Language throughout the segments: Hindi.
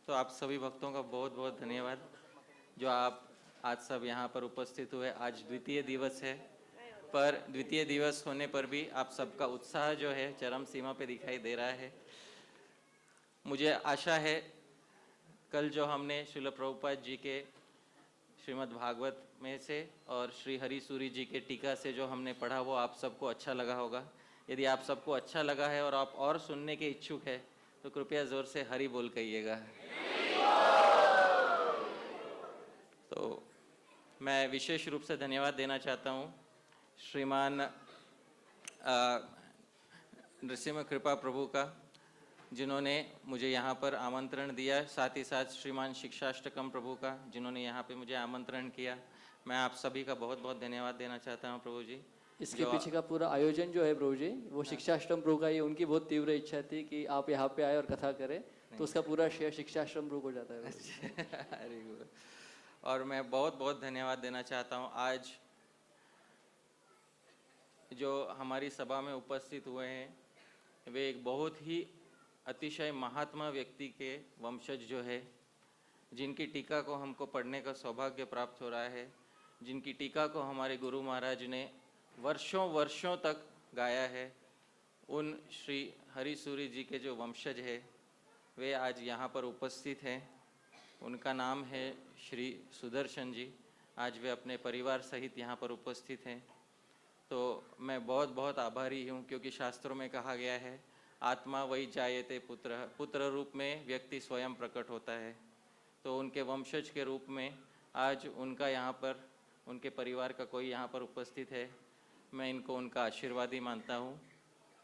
तो आप सभी भक्तों का बहुत बहुत धन्यवाद जो आप आज सब यहाँ पर उपस्थित हुए। आज द्वितीय दिवस है, पर द्वितीय दिवस होने पर भी आप सबका उत्साह जो है चरम सीमा पे दिखाई दे रहा है। मुझे आशा है कल जो हमने श्रील प्रभुपाद जी के श्रीमद् भागवत में से और श्री हरि सूरी जी के टीका से जो हमने पढ़ा वो आप सबको अच्छा लगा होगा। यदि आप सबको अच्छा लगा है और आप और सुनने के इच्छुक है तो कृपया ज़ोर से हरि बोल कहिएगा। तो मैं विशेष रूप से धन्यवाद देना चाहता हूँ श्रीमान नृसिंह कृपा प्रभु का, जिन्होंने मुझे यहाँ पर आमंत्रण दिया, साथ ही साथ श्रीमान शिक्षाष्टकम प्रभु का, जिन्होंने यहाँ पे मुझे आमंत्रण किया। मैं आप सभी का बहुत बहुत धन्यवाद देना चाहता हूँ प्रभु जी। इसके पीछे का पूरा आयोजन जो है प्रभु जी वो शिक्षाश्रम प्रभु का, ये उनकी बहुत तीव्र इच्छा थी कि आप यहाँ पे आए और कथा करें, तो उसका पूरा श्रेय शिक्षाश्रम प्रभु को जाता है। अरे और मैं बहुत बहुत धन्यवाद देना चाहता हूँ आज जो हमारी सभा में उपस्थित हुए हैं वे एक बहुत ही अतिशय महात्मा व्यक्ति के वंशज जो है, जिनकी टीका को हमको पढ़ने का सौभाग्य प्राप्त हो रहा है, जिनकी टीका को हमारे गुरु महाराज ने वर्षों वर्षों तक गाया है। उन श्री हरि सूरी जी के जो वंशज है वे आज यहाँ पर उपस्थित हैं। उनका नाम है श्री सुदर्शन जी। आज वे अपने परिवार सहित यहाँ पर उपस्थित हैं। तो मैं बहुत बहुत आभारी हूँ, क्योंकि शास्त्रों में कहा गया है आत्मा वही जायते पुत्र, पुत्र रूप में व्यक्ति स्वयं प्रकट होता है। तो उनके वंशज के रूप में आज उनका यहाँ पर, उनके परिवार का कोई यहाँ पर उपस्थित है। मैं इनको उनका आशीर्वाद ही मानता हूँ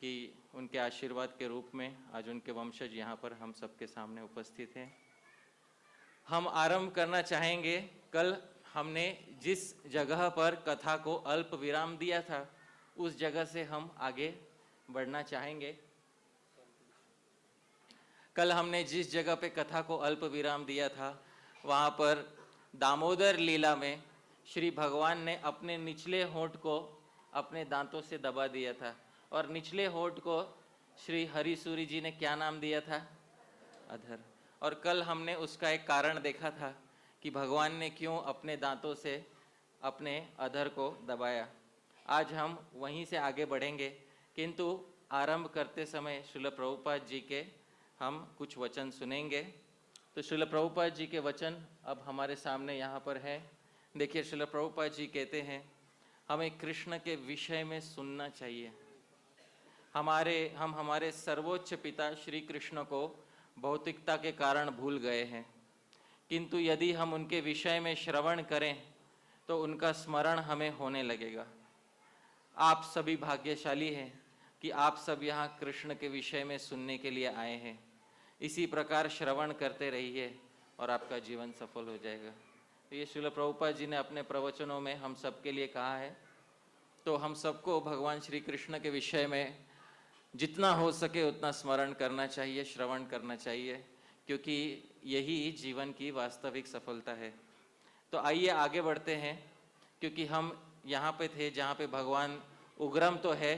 कि उनके आशीर्वाद के रूप में आज उनके वंशज यहाँ पर हम सबके सामने उपस्थित हैं। हम आरंभ करना चाहेंगे। कल हमने जिस जगह पर कथा को अल्प विराम दिया था उस जगह से हम आगे बढ़ना चाहेंगे। कल हमने जिस जगह पे कथा को अल्प विराम दिया था वहाँ पर दामोदर लीला में श्री भगवान ने अपने निचले होंठ को अपने दांतों से दबा दिया था, और निचले होंठ को श्री हरि सूरी जी ने क्या नाम दिया था? अधर। और कल हमने उसका एक कारण देखा था कि भगवान ने क्यों अपने दांतों से अपने अधर को दबाया। आज हम वहीं से आगे बढ़ेंगे, किंतु आरंभ करते समय श्रील प्रभुपाद जी के हम कुछ वचन सुनेंगे। तो श्रील प्रभुपाद जी के वचन अब हमारे सामने यहाँ पर है। देखिए, श्रील प्रभुपाद जी कहते हैं हमें कृष्ण के विषय में सुनना चाहिए। हम हमारे सर्वोच्च पिता श्री कृष्ण को भौतिकता के कारण भूल गए हैं, किंतु यदि हम उनके विषय में श्रवण करें तो उनका स्मरण हमें होने लगेगा। आप सभी भाग्यशाली हैं कि आप सब यहाँ कृष्ण के विषय में सुनने के लिए आए हैं। इसी प्रकार श्रवण करते रहिए और आपका जीवन सफल हो जाएगा। तो ये श्रील प्रभुपाद जी ने अपने प्रवचनों में हम सब के लिए कहा है। तो हम सबको भगवान श्री कृष्ण के विषय में जितना हो सके उतना स्मरण करना चाहिए, श्रवण करना चाहिए, क्योंकि यही जीवन की वास्तविक सफलता है। तो आइए आगे बढ़ते हैं, क्योंकि हम यहाँ पे थे जहाँ पे भगवान उग्रम तो है,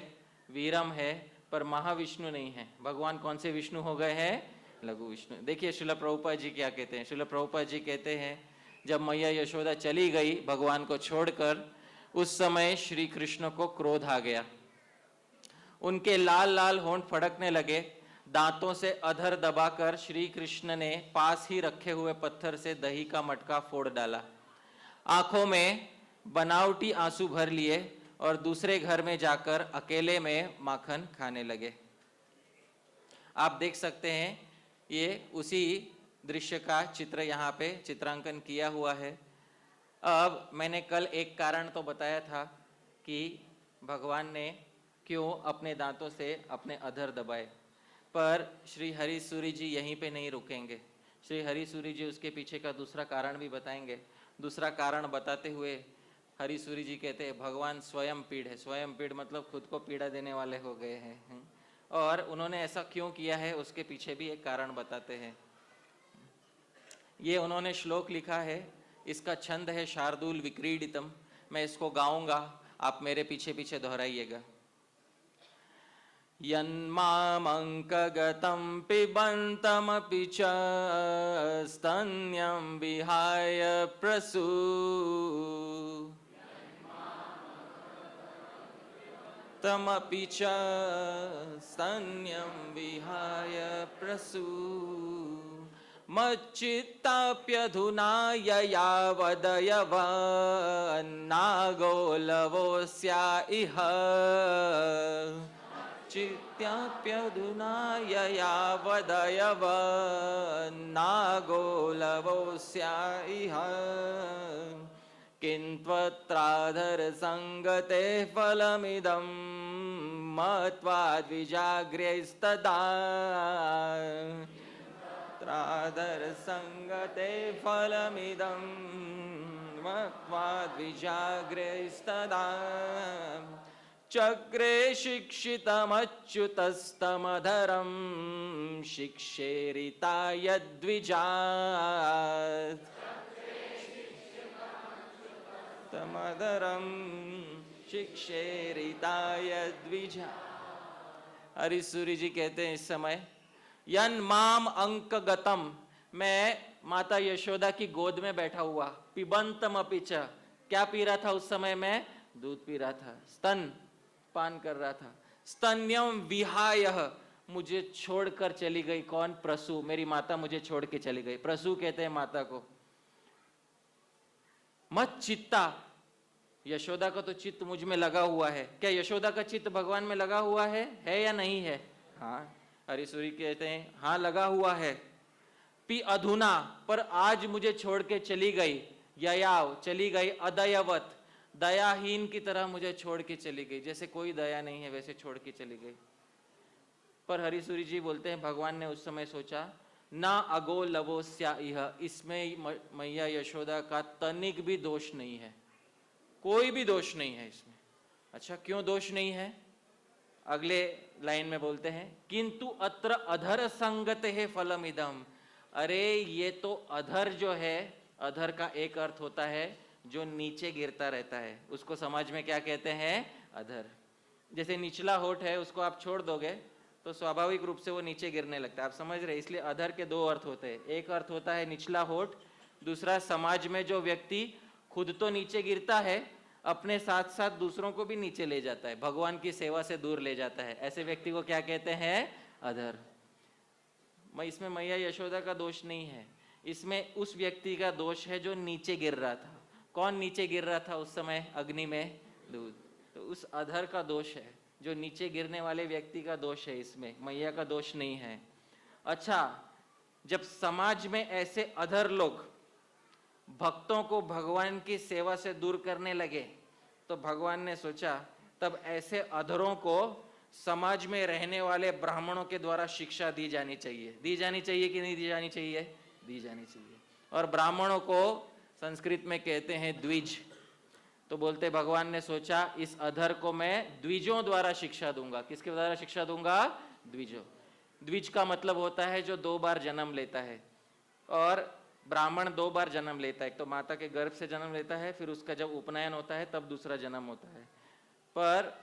वीरम है, पर महाविष्णु नहीं है। भगवान कौन से विष्णु हो गए हैं? लघु विष्णु। देखिए श्रील प्रभुपाद जी क्या कहते हैं। श्रील प्रभुपाद जी कहते हैं जब मैया यशोदा चली गई भगवान को छोड़कर, उस समय श्री कृष्ण को क्रोध आ गया। उनके लाल लाल होंठ फड़कने लगे। दांतों से अधर दबाकर श्री कृष्ण ने पास ही रखे हुए पत्थर से दही का मटका फोड़ डाला। आंखों में बनावटी आंसू भर लिए और दूसरे घर में जाकर अकेले में माखन खाने लगे। आप देख सकते हैं ये उसी दृश्य का चित्र यहाँ पे चित्रांकन किया हुआ है। अब मैंने कल एक कारण तो बताया था कि भगवान ने क्यों अपने दांतों से अपने अधर दबाए, पर श्री हरि सूरी जी यहीं पे नहीं रुकेंगे। श्री हरि सूरी जी उसके पीछे का दूसरा कारण भी बताएंगे। दूसरा कारण बताते हुए हरि सूरी जी कहते हैं भगवान स्वयं पीड़ है। स्वयं पीड़ मतलब खुद को पीड़ा देने वाले हो गए हैं, और उन्होंने ऐसा क्यों किया है उसके पीछे भी एक कारण बताते हैं। ये उन्होंने श्लोक लिखा है, इसका छंद है शार्दूल विक्रीडितम। मैं इसको गाऊंगा, आप मेरे पीछे पीछे दोहराइएगा। यन्मामङ्कगतं पिबन्तमपि च स्तन्यं विहाय प्रसू तमपि च स्तन्यं विहाय प्रसू मच्चित्ताप्यधुना ययावदयवन्नागोलवोऽस्या इह चित्ताप्यधुना ययावदयवन्नागोलवोऽस्या इह किन्त्वत्राधरसङ्गते फलमिदं मत्वाद्विजाग्र्यैस्तदा त्राधरसङ्गते फलमिदं मत्वाद्विजाग्र्यैस्तदा चक्रे शिक्षितमच्युतस्तमधरं शिक्षेरिता यद्विजात् तमधरं शिक्षेरिता यद्विजा। हरिसूरी जी कहते हैं इस समय, यन माम अंक गतम, मैं माता यशोदा की गोद में बैठा हुआ, पिबंतम अपिच, क्या पी रहा था उस समय? मैं दूध पी रहा था, स्तन पान कर रहा था। स्तन्यम विहाय, मुझे छोड़कर चली गई। कौन? प्रसू, मेरी माता मुझे छोड़ के चली गई। प्रसू कहते हैं माता को। मत चित्ता, यशोदा का तो चित्त मुझ में लगा हुआ है। क्या यशोदा का चित्त भगवान में लगा हुआ है या नहीं है? हाँ, हरिसूरी कहते हैं हाँ लगा हुआ है। पी अधुना, पर आज मुझे छोड़ के चली गई। ययाव, चली गई। अदयवत, दयाहीन की तरह मुझे छोड़ के चली गई, जैसे कोई दया नहीं है वैसे छोड़ के चली गई। पर हरिसूरी जी बोलते हैं भगवान ने उस समय सोचा, ना अगो लवोस्या इह, इसमें मैया यशोदा का तनिक भी दोष नहीं है, कोई भी दोष नहीं है इसमें। अच्छा, क्यों दोष नहीं है? अगले लाइन में बोलते हैं, किंतु अत्र अधर संगत है फलम इदम। अरे ये तो अधर जो है, अधर का एक अर्थ होता है जो नीचे गिरता रहता है, उसको समाज में क्या कहते हैं? अधर। जैसे निचला होठ है, उसको आप छोड़ दोगे तो स्वाभाविक रूप से वो नीचे गिरने लगता है। आप समझ रहे? इसलिए अधर के दो अर्थ होते हैं। एक अर्थ होता है निचला होठ, दूसरा समाज में जो व्यक्ति खुद तो नीचे गिरता है, अपने साथ साथ दूसरों को भी नीचे ले जाता है, भगवान की सेवा से दूर ले जाता है, ऐसे व्यक्ति को क्या कहते हैं? अधर। इसमें मैया यशोदा का दोष नहीं है, इसमें उस व्यक्ति का दोष है जो नीचे गिर रहा था। कौन नीचे गिर रहा था उस समय अग्नि में? दूध। तो उस अधर का दोष है, जो नीचे गिरने वाले व्यक्ति का दोष है, इसमें मैया का दोष नहीं है। अच्छा, जब समाज में ऐसे अधर लोग भक्तों को भगवान की सेवा से दूर करने लगे तो भगवान ने सोचा तब ऐसे अधरों को समाज में रहने वाले ब्राह्मणों के द्वारा शिक्षा दी जानी चाहिए। दी जानी चाहिए कि नहीं दी जानी चाहिए? दी जानी चाहिए। और ब्राह्मणों को संस्कृत में कहते हैं द्विज। तो बोलते भगवान ने सोचा इस अधर को मैं द्विजों द्वारा शिक्षा दूंगा। किसके द्वारा शिक्षा दूंगा? द्विजों। द्विज का मतलब होता है जो 2 बार जन्म लेता है, और ब्राह्मण 2 बार जन्म लेता है। एक तो माता के गर्भ से जन्म लेता है, फिर उसका जब उपनयन होता है तब दूसरा जन्म होता है। पर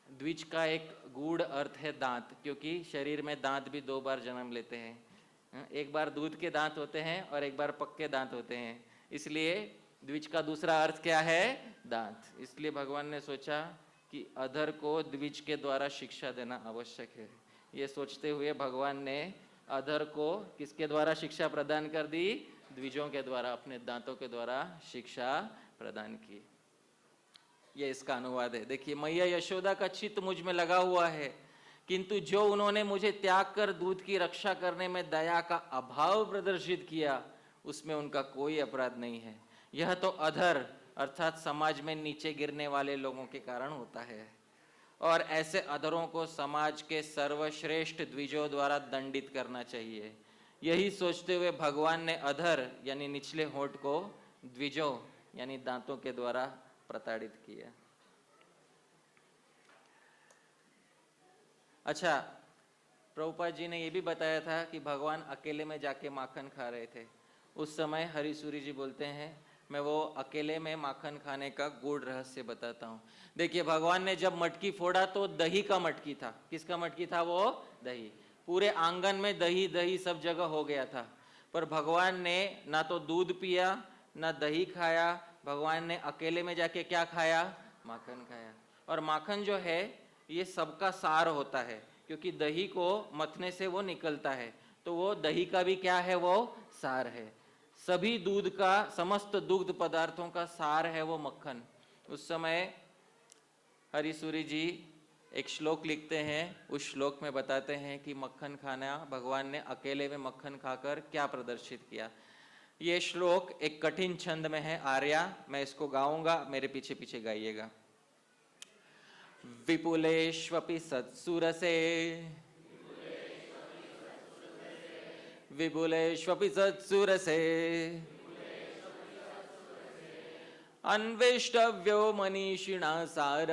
द्विज का एक गूढ़ अर्थ है दांत, क्योंकि शरीर में दांत भी 2 बार जन्म लेते हैं। एक बार दूध के दांत होते हैं और एक बार पक्के दांत होते हैं, इसलिए द्विज का दूसरा अर्थ क्या है? दांत। इसलिए भगवान ने सोचा कि अधर को द्विज के द्वारा शिक्षा देना आवश्यक है। ये सोचते हुए भगवान ने अधर को किसके द्वारा शिक्षा प्रदान कर दी? द्विजों के द्वारा, अपने दांतों के द्वारा शिक्षा प्रदान की। ये इसका अनुवाद है। देखिए, मैया यशोदा का चित्त मुझ में लगा हुआ है, किंतु जो उन्होंने मुझे त्याग कर दूध की रक्षा करने में दया का अभाव प्रदर्शित किया, उसमें उनका कोई अपराध नहीं है। यह तो अधर अर्थात समाज में नीचे गिरने वाले लोगों के कारण होता है, और ऐसे अधरों को समाज के सर्वश्रेष्ठ द्विजों द्वारा दंडित करना चाहिए। यही सोचते हुए भगवान ने अधर यानी निचले होठ को द्विजों यानी दांतों के द्वारा प्रताड़ित किया। अच्छा, प्रभुपाद जी ने यह भी बताया था कि भगवान अकेले में जाके माखन खा रहे थे। उस समय हरिसूरी जी बोलते हैं मैं वो अकेले में माखन खाने का गूढ़ रहस्य बताता हूँ। देखिए, भगवान ने जब मटकी फोड़ा तो दही का मटकी था। किसका मटकी था वो? दही। पूरे आंगन में दही दही सब जगह हो गया था, पर भगवान ने ना तो दूध पिया ना दही खाया। भगवान ने अकेले में जाके क्या खाया? माखन खाया। और माखन जो है ये सबका सार होता है, क्योंकि दही को मथने से वो निकलता है, तो वो दही का भी क्या है? वो सार है। सभी दूध का, समस्त दुग्ध पदार्थों का सार है वो मक्खन। उस समय हरिसूरी जी एक श्लोक लिखते हैं, उस श्लोक में बताते हैं कि मक्खन खाना, भगवान ने अकेले में मक्खन खाकर क्या प्रदर्शित किया। ये श्लोक एक कठिन छंद में है, आर्या। मैं इसको गाऊंगा, मेरे पीछे पीछे गाइएगा। विपुलेष्वपि सत्सुरसे, विपुलेष्वपि सत्सुरसे, अन्वेष्टव्यो मनीषिणा सार,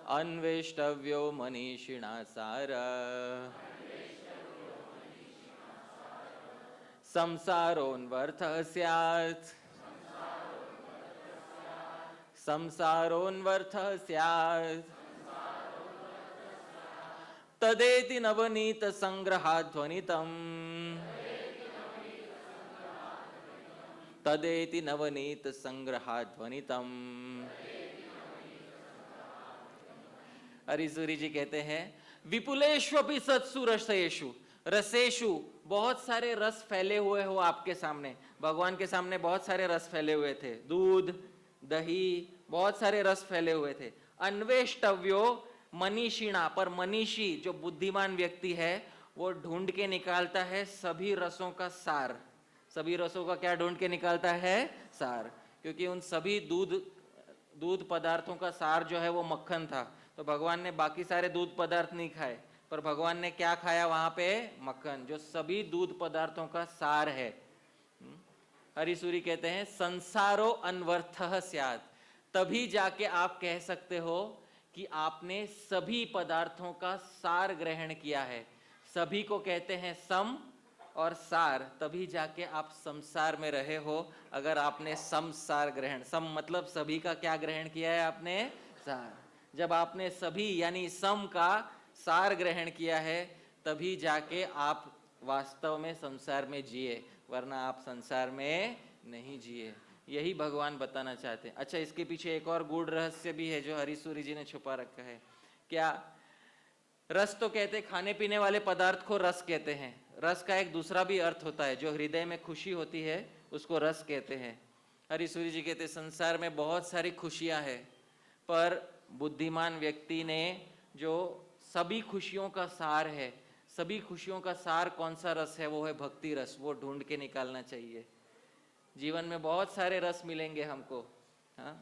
अन्वेष्टव्यो मनीषिणा सार, संसारोन्वर्थः स्यात्, संसारोन्वर्थः स्यात्, तदेति नवनीत संग्रहाध्वनितम्, तदेति नवनीत संग्रहाध्वनितम्। हरिसूरी जी कहते हैं, विपुलेष्वपि सत्सु रसेषु, रसेषु बहुत सारे रस फैले हुए हो आपके सामने। भगवान के सामने बहुत सारे रस फैले हुए थे, दूध, दही, बहुत सारे रस फैले हुए थे। अन्वेष्टव्यो मनीषिणा, पर मनीषी जो बुद्धिमान व्यक्ति है वो ढूंढ के निकालता है सभी रसों का सार। सभी रसों का क्या ढूंढ के निकालता है? सार। क्योंकि उन सभी दूध पदार्थों का सार जो है वो मक्खन था, तो भगवान ने बाकी सारे दूध पदार्थ नहीं खाए, पर भगवान ने क्या खाया वहां पे? मक्खन, जो सभी दूध पदार्थों का सार है। हरिसूरी कहते हैं, संसारो अनवर्थः स्यात्, तभी जाके आप कह सकते हो कि आपने सभी पदार्थों का सार ग्रहण किया है। सभी को कहते हैं सम और सार, तभी जाके आप संसार में रहे हो। अगर आपने समसार ग्रहण, सम मतलब सभी का क्या ग्रहण किया है आपने? सार। जब आपने सभी यानी सम का सार ग्रहण किया है, तभी जाके आप वास्तव में संसार में जिए, वरना आप संसार में नहीं जिए। यही भगवान बताना चाहते हैं। अच्छा, इसके पीछे एक और गूढ़ रहस्य भी है जो हरिसूरी जी ने छुपा रखा है। क्या? रस तो कहते, खाने पीने वाले पदार्थ को रस कहते हैं। रस का एक दूसरा भी अर्थ होता है, जो हृदय में खुशी होती है उसको रस कहते हैं। हरिसूरी जी कहते, संसार में बहुत सारी खुशियां हैं, पर बुद्धिमान व्यक्ति ने जो सभी खुशियों का सार है, सभी खुशियों का सार कौन सा रस है? वो है भक्ति रस। वो ढूंढ के निकालना चाहिए। जीवन में बहुत सारे रस मिलेंगे हमको, हाँ?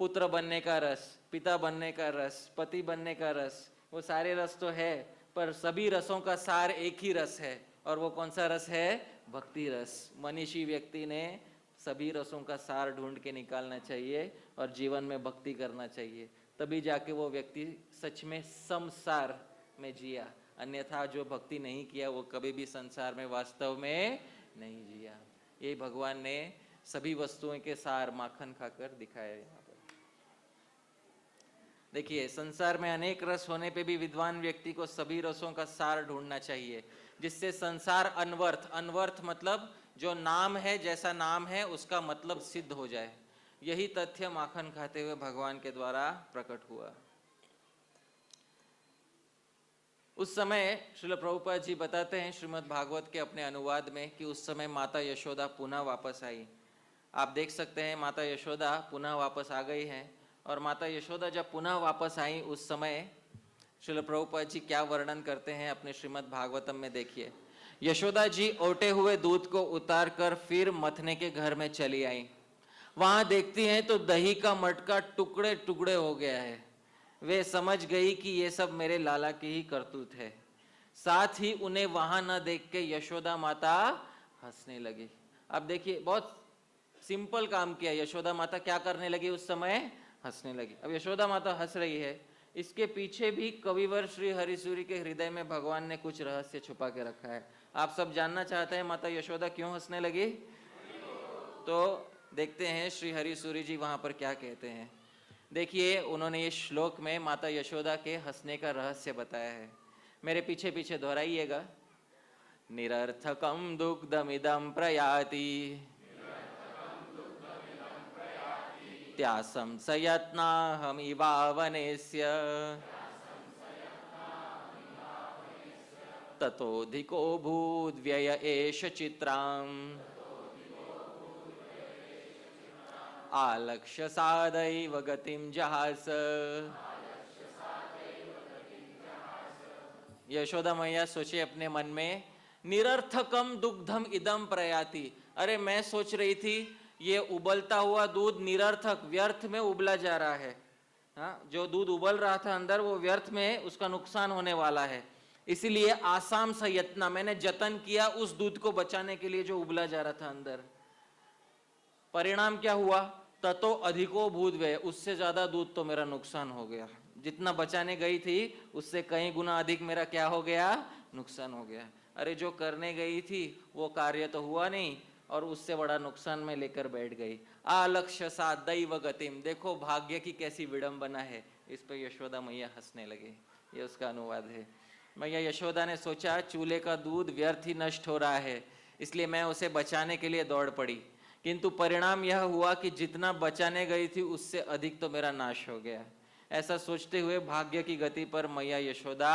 पुत्र बनने का रस, पिता बनने का रस, पति बनने का रस, वो सारे रस तो है, पर सभी रसों का सार एक ही रस है, और वो कौन सा रस है? भक्ति रस। मनीषी व्यक्ति ने सभी रसों का सार ढूंढ के निकालना चाहिए और जीवन में भक्ति करना चाहिए, तभी जाके वो व्यक्ति सच में संसार में जिया। अन्यथा जो भक्ति नहीं किया वो कभी भी संसार में वास्तव में नहीं जिया। ये भगवान ने सभी वस्तुओं के सार माखन खाकर दिखाया। यहाँ पर देखिए, संसार में अनेक रस होने पे भी विद्वान व्यक्ति को सभी रसों का सार ढूंढना चाहिए, जिससे संसार अनवर्थ, अनवर्थ मतलब जो नाम है, जैसा नाम है उसका मतलब सिद्ध हो जाए। यही तथ्य माखन खाते हुए भगवान के द्वारा प्रकट हुआ। उस समय श्रील प्रभुपाद जी बताते हैं श्रीमद् भागवत के अपने अनुवाद में कि उस समय माता यशोदा पुनः वापस आई। आप देख सकते हैं माता यशोदा पुनः वापस आ गई हैं। और माता यशोदा जब पुनः वापस आई, उस समय श्रील प्रभुपाद जी क्या वर्णन करते हैं अपने श्रीमद् भागवतम में देखिए। यशोदा जी ओटे हुए दूध को उतार कर फिर मथने के घर में चली आई। वहां देखती हैं तो दही का मटका टुकड़े टुकड़े हो गया है। वे समझ गई कि ये सब मेरे लाला की ही करतूत है। साथ ही उन्हें वहां न देख के यशोदा माता हंसने लगी। अब देखिए, बहुत सिंपल काम किया। यशोदा माता क्या करने लगी? उस समय हंसने लगी। अब यशोदा माता हंस रही है, इसके पीछे भी कविवर श्री हरिसूरी के हृदय में भगवान ने कुछ रहस्य छुपा के रखा है। आप सब जानना चाहते हैं माता यशोदा क्यों हंसने लगी? तो देखते हैं श्री हरिसूरी जी वहां पर क्या कहते हैं। देखिए, उन्होंने इस श्लोक में माता यशोदा के हंसने का रहस्य बताया है। मेरे पीछे पीछे दोहराइएगा। निरर्थकम दुग्धमिदं प्रयाति त्यासं संयत्नाहमिवावनेस्य ततोऽधिको भूद्व्यय एष चित्राम् आलक्ष्य सादैव गतिं जहास। यशोदा मैया सोचे अपने मन में, निरर्थकम दुग्धम इदम प्रयाति, अरे मैं सोच रही थी ये उबलता हुआ दूध निरर्थक व्यर्थ में उबला जा रहा है। हाँ, जो दूध उबल रहा था अंदर वो व्यर्थ में उसका नुकसान होने वाला है, इसीलिए आसाम संयत्ना, मैंने जतन किया उस दूध को बचाने के लिए जो उबला जा रहा था अंदर। परिणाम क्या हुआ? ततो अधिको भूद्व्यय, उससे ज्यादा दूध तो मेरा नुकसान हो गया। जितना बचाने गई थी उससे कई गुना अधिक मेरा क्या हो गया? नुकसान हो गया। अरे जो करने गई थी वो कार्य तो हुआ नहीं और उससे बड़ा नुकसान में लेकर बैठ गई। आलक्ष्य सा दैव गतिम, देखो भाग्य की कैसी विडंबना है। इस पर यशोदा मैया हंसने लगे। ये उसका अनुवाद है। मैया यशोदा ने सोचा चूल्हे का दूध व्यर्थ ही नष्ट हो रहा है, इसलिए मैं उसे बचाने के लिए दौड़ पड़ी, किंतु परिणाम यह हुआ कि जितना बचाने गई थी उससे अधिक तो मेरा नाश हो गया। ऐसा सोचते हुए भाग्य की गति पर मैया यशोदा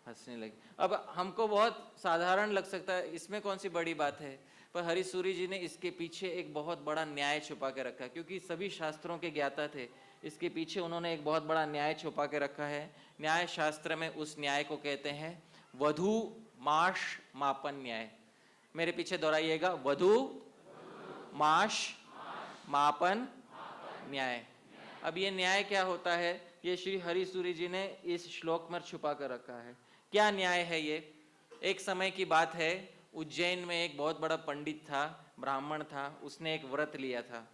हंसने लगी। अब हमको बहुत साधारण लग सकता है, इसमें कौन सी बड़ी बात है, पर हरिसूरी जी ने इसके पीछे एक बहुत बड़ा न्याय छुपा के रखा, क्योंकि सभी शास्त्रों के ज्ञाता थे। इसके पीछे उन्होंने एक बहुत बड़ा न्याय छुपा के रखा है। न्याय शास्त्र में उस न्याय को कहते हैं वधू माश मापन न्याय। मेरे पीछे दोहराइएगा, वधू माश मापन न्याय। अब ये न्याय क्या होता है, ये श्री हरिसूरी जी ने इस श्लोक में छुपा कर रखा है। क्या न्याय है ये? एक समय की बात है, उज्जैन में एक बहुत बड़ा पंडित था, ब्राह्मण था, उसने एक व्रत लिया था।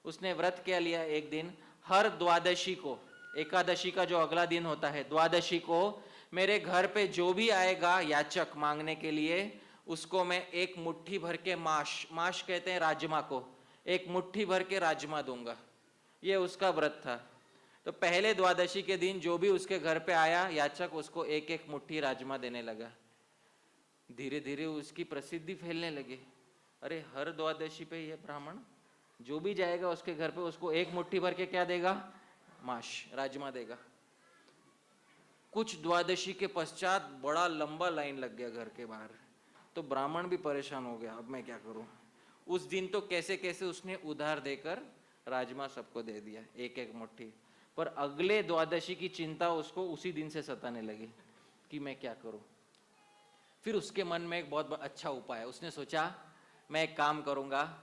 उसने व्रत क्या लिया? एक दिन हर द्वादशी को, एकादशी का जो अगला दिन होता है, द्वादशी को मेरे घर पे जो भी आएगा याचक मांगने के लिए, उसको मैं एक मुट्ठी भर के माश कहते हैं राजमा को, एक मुट्ठी भर के राजमा दूंगा। ये उसका व्रत था। तो पहले द्वादशी के दिन जो भी उसके घर पे आया याचक, उसको एक एक मुट्ठी राजमा देने लगा। धीरे धीरे उसकी प्रसिद्धि फैलने लगी। अरे हर द्वादशी पे ये ब्राह्मण जो भी जाएगा उसके घर पे उसको एक मुट्ठी भर के क्या देगा? माश राजमा देगा। कुछ द्वादशी के पश्चात बड़ा लंबा लाइन लग गया घर के बाहर। तो ब्राह्मण भी परेशान हो गया, अब मैं क्या करूं। उस दिन तो कैसे कैसे उसने उधार देकर राजमा सबको दे दिया, एक एक मुट्ठी। पर अगले द्वादशी की चिंता उसको उसी दिन से सताने लगी कि मैं क्या करूं। फिर उसके मन में एक बहुत अच्छा उपाय, उसने सोचा मैं एक काम करूंगा,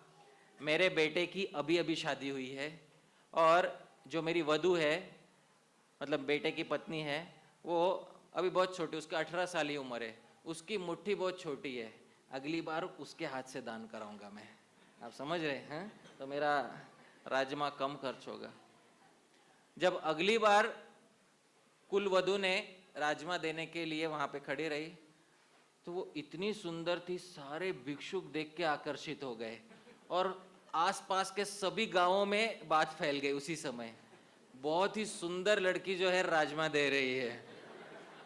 मेरे बेटे की अभी अभी शादी हुई है और जो मेरी वधू है, मतलब बेटे की पत्नी है, वो अभी बहुत छोटी, उसका 18 साल ही उम्र है, उसकी मुट्ठी बहुत छोटी है, अगली बार उसके हाथ से दान कराऊंगा मैं। आप समझ रहे हैं? तो मेरा राजमा कम खर्च होगा। जब अगली बार कुल वधू ने राजमा देने के लिए वहां पे खड़ी रही तो वो इतनी सुंदर थी, सारे भिक्षुक देख के आकर्षित हो गए और आसपास के सभी गांवों में बात फैल गई उसी समय, बहुत ही सुंदर लड़की जो है राजमा दे रही है।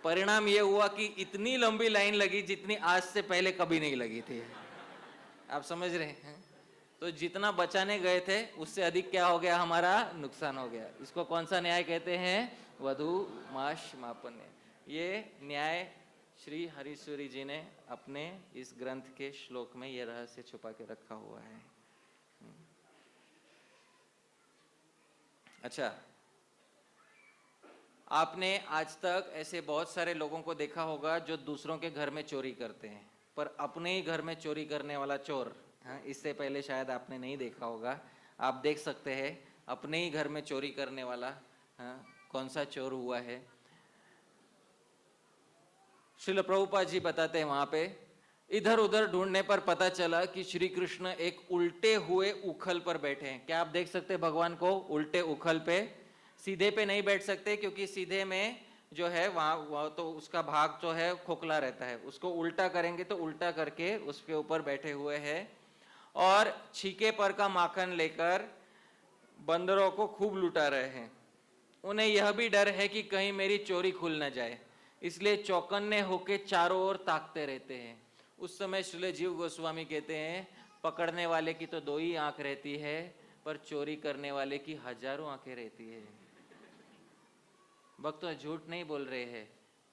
परिणाम ये हुआ कि इतनी लंबी लाइन लगी जितनी आज से पहले कभी नहीं लगी थी। आप समझ रहे हैं? तो जितना बचाने गए थे उससे अधिक क्या हो गया? हमारा नुकसान हो गया। इसको कौन सा न्याय कहते हैं? वधू माश मापन न्याय। ये न्याय श्री हरिसूरी जी ने अपने इस ग्रंथ के श्लोक में ये रहस्य छुपा के रखा हुआ है। अच्छा, आपने आज तक ऐसे बहुत सारे लोगों को देखा होगा जो दूसरों के घर में चोरी करते हैं, पर अपने ही घर में चोरी करने वाला चोर, हाँ, इससे पहले शायद आपने नहीं देखा होगा। आप देख सकते हैं अपने ही घर में चोरी करने वाला, हाँ, कौन सा चोर हुआ है। श्रील प्रभुपाद जी बताते हैं वहां पे, इधर उधर ढूंढने पर पता चला कि श्री कृष्ण एक उल्टे हुए उखल पर बैठे हैं। क्या आप देख सकते हैं भगवान को उल्टे उखल पे? सीधे पे नहीं बैठ सकते, क्योंकि सीधे में जो है वहाँ तो उसका भाग जो है खोखला रहता है, उसको उल्टा करेंगे तो उल्टा करके उसके ऊपर बैठे हुए हैं और छीके पर का माखन लेकर बंदरों को खूब लुटा रहे हैं। उन्हें यह भी डर है कि कहीं मेरी चोरी खुल न जाए, इसलिए चौकन्ने होके चारों ओर ताकते रहते हैं। उस समय श्रील जीव गोस्वामी कहते हैं, पकड़ने वाले की तो 2 ही आंख रहती है, पर चोरी करने वाले की हजारों आंखें रहती है। भक्त तो झूठ नहीं बोल रहे हैं,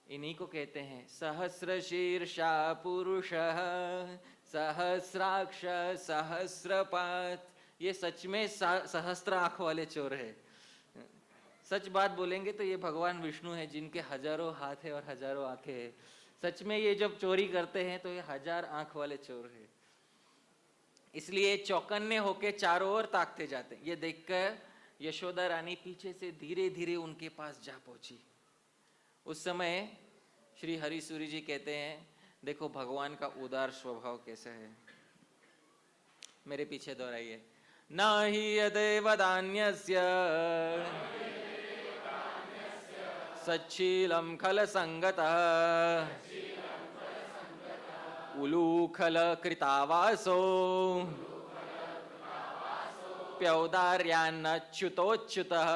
इन्हीं को कहते हैं सहस्र शीर्षा पुरुष सहस्राक्ष सहस्रपात। ये सच में सहस्त्र आंख वाले चोर है। सच बात बोलेंगे तो ये भगवान विष्णु है, जिनके हजारों हाथ है और हजारों आंखें हैं। सच में ये जब चोरी करते हैं तो ये 1000 आंख वाले चोर है। इसलिए चौकन्ने होके चारों ओर ताकते जाते हैं। ये देखकर यशोदा रानी पीछे से धीरे धीरे उनके पास जा पहुंची। उस समय श्री हरिसूरी जी कहते हैं, देखो भगवान का उदार स्वभाव कैसा है। मेरे पीछे दोहराइए, न हि यदेवदान्यस्य सच्शीलम खल संगतः उलूखल कृतावासो प्यौदार्यान्नच्युतोच्युतः।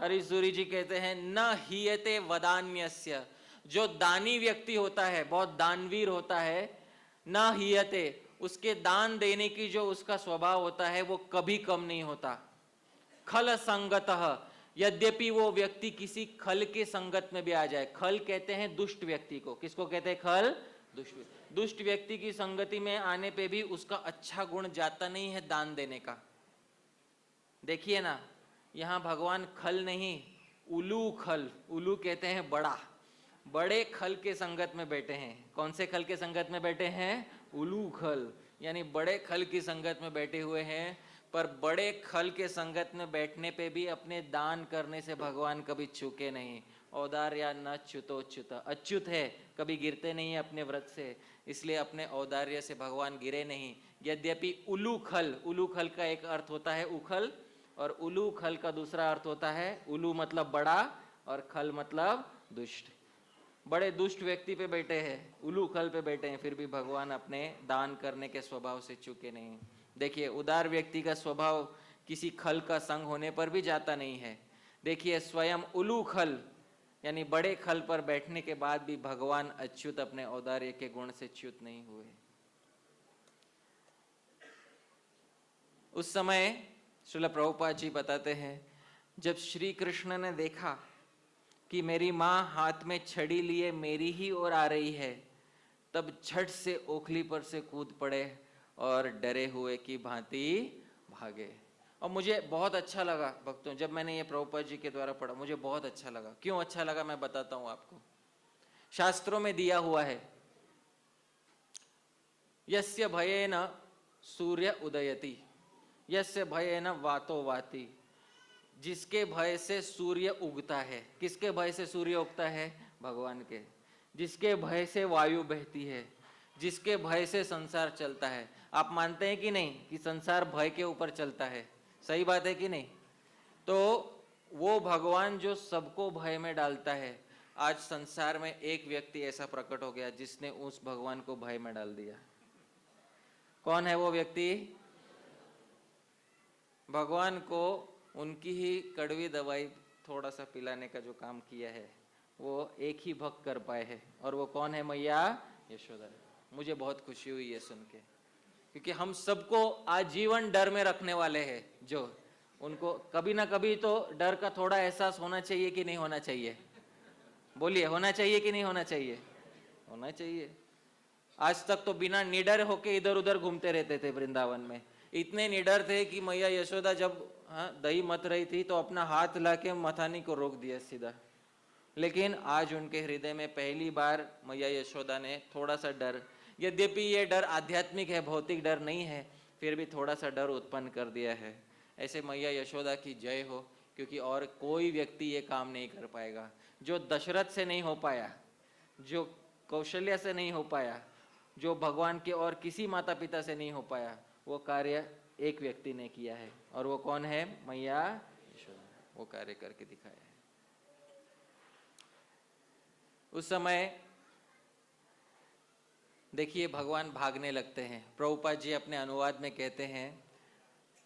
हरिसूरी जी कहते हैं, न हीयते वदान्यस्य, जो दानी व्यक्ति होता है, बहुत दानवीर होता है, न हीयते, उसके दान देने की जो उसका स्वभाव होता है वो कभी कम नहीं होता। खल संगतः, यद्यपि वो व्यक्ति किसी खल के संगत में भी आ जाए। खल कहते हैं दुष्ट व्यक्ति को। किसको कहते हैं? खल, दुष्ट व्यक्ति की संगति में आने पे भी उसका अच्छा गुण जाता नहीं है दान देने का। देखिए ना, यहाँ भगवान खल नहीं, उलू खल, उलू कहते हैं बड़ा, बड़े खल के संगत में बैठे हैं। कौन से खल के संगत में बैठे हैं? उलू खल, यानी बड़े खल की संगत में बैठे हुए हैं। पर बड़े खल के संगत में बैठने पे भी अपने दान करने से भगवान कभी चूके नहीं। औदार्य न च्युतोच्युत, अच्युत है, कभी गिरते नहीं है अपने व्रत से, इसलिए अपने औदार्य से भगवान गिरे नहीं। यद्यपि उलू खल, उलू खल का एक अर्थ होता है उखल, और उलू खल का दूसरा अर्थ होता है, उलू मतलब बड़ा और खल मतलब दुष्ट। बड़े दुष्ट व्यक्ति पे बैठे हैं, उलू खल पे बैठे हैं, फिर भी भगवान अपने दान करने के स्वभाव से चूके नहीं। देखिए, उदार व्यक्ति का स्वभाव किसी खल का संग होने पर भी जाता नहीं है। देखिए, स्वयं उलू खल यानी बड़े खल पर बैठने के बाद भी भगवान अच्युत अपने औदार्य के गुण से च्युत नहीं हुए। उस समय श्रील प्रभुपाद जी बताते हैं, जब श्री कृष्ण ने देखा कि मेरी माँ हाथ में छड़ी लिए मेरी ही ओर आ रही है, तब झट से ओखली पर से कूद पड़े और डरे हुए की भांति भागे। और मुझे बहुत अच्छा लगा भक्तों, जब मैंने ये प्रभुपाद जी के द्वारा पढ़ा, मुझे बहुत अच्छा लगा। क्यों अच्छा लगा मैं बताता हूं आपको। शास्त्रों में दिया हुआ है, यस्य भयेन सूर्य उदयति यस्य भयेन वातो वाति, जिसके भय से सूर्य उगता है। किसके भय से सूर्य उगता है? भगवान के। जिसके भय से वायु बहती है, जिसके भय से संसार चलता है। आप मानते हैं कि नहीं कि संसार भय के ऊपर चलता है? सही बात है कि नहीं? तो वो भगवान जो सबको भय में डालता है, आज संसार में एक व्यक्ति ऐसा प्रकट हो गया जिसने उस भगवान को भय में डाल दिया। कौन है वो व्यक्ति? भगवान को उनकी ही कड़वी दवाई थोड़ा सा पिलाने का जो काम किया है वो एक ही भक्त कर पाए हैं, और वो कौन है? मैया यशोदा। मुझे बहुत खुशी हुई है सुन के, क्योंकि हम सबको आजीवन डर में रखने वाले हैं, जो उनको कभी ना कभी तो डर का थोड़ा एहसास होना चाहिए कि नहीं होना चाहिए? बोलिए, होना चाहिए कि नहीं होना चाहिए? होना चाहिए। आज तक तो बिना निडर होके इधर उधर घूमते रहते थे वृंदावन में। इतने निडर थे कि मैया यशोदा जब दही मत रही थी तो अपना हाथ लाके मथानी को रोक दिया सीधा। लेकिन आज उनके हृदय में पहली बार मैया यशोदा ने थोड़ा सा डर, यद्यपि ये डर आध्यात्मिक है, भौतिक डर नहीं है, फिर भी थोड़ा सा डर उत्पन्न कर दिया है। ऐसे मैया यशोदा की जय हो, क्योंकि और कोई व्यक्ति ये काम नहीं कर पाएगा। जो दशरथ से नहीं हो पाया, जो कौशल्या से नहीं हो पाया, जो भगवान के और किसी माता पिता से नहीं हो पाया, वो कार्य एक व्यक्ति ने किया है, और वो कौन है? मैया यशोदा। वो कार्य करके दिखाया है। उस समय देखिए भगवान भागने लगते हैं। प्रभुपाद जी अपने अनुवाद में कहते हैं,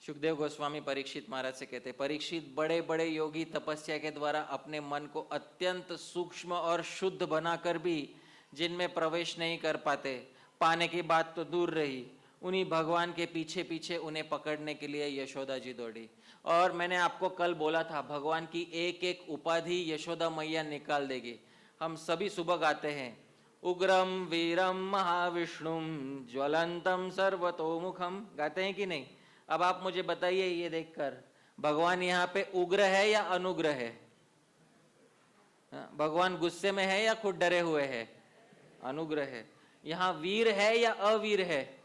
सुखदेव गोस्वामी परीक्षित महाराज से कहते हैं, परीक्षित बड़े बड़े योगी तपस्या के द्वारा अपने मन को अत्यंत सूक्ष्म और शुद्ध बनाकर भी जिनमें प्रवेश नहीं कर पाते, पाने की बात तो दूर रही, उन्हीं भगवान के पीछे पीछे उन्हें पकड़ने के लिए यशोदा जी दौड़ी। और मैंने आपको कल बोला था, भगवान की एक एक उपाधि यशोदा मैया निकाल देगी। हम सभी सुबह गाते हैं, उग्रम वीरम महाविष्णुम ज्वलंतम सर्वतोमुखम, गाते हैं कि नहीं? अब आप मुझे बताइए, ये देखकर भगवान यहाँ पे उग्र है या अनुग्रह है? भगवान गुस्से में है या खुद डरे हुए है? अनुग्रह है। यहाँ वीर है या अवीर है?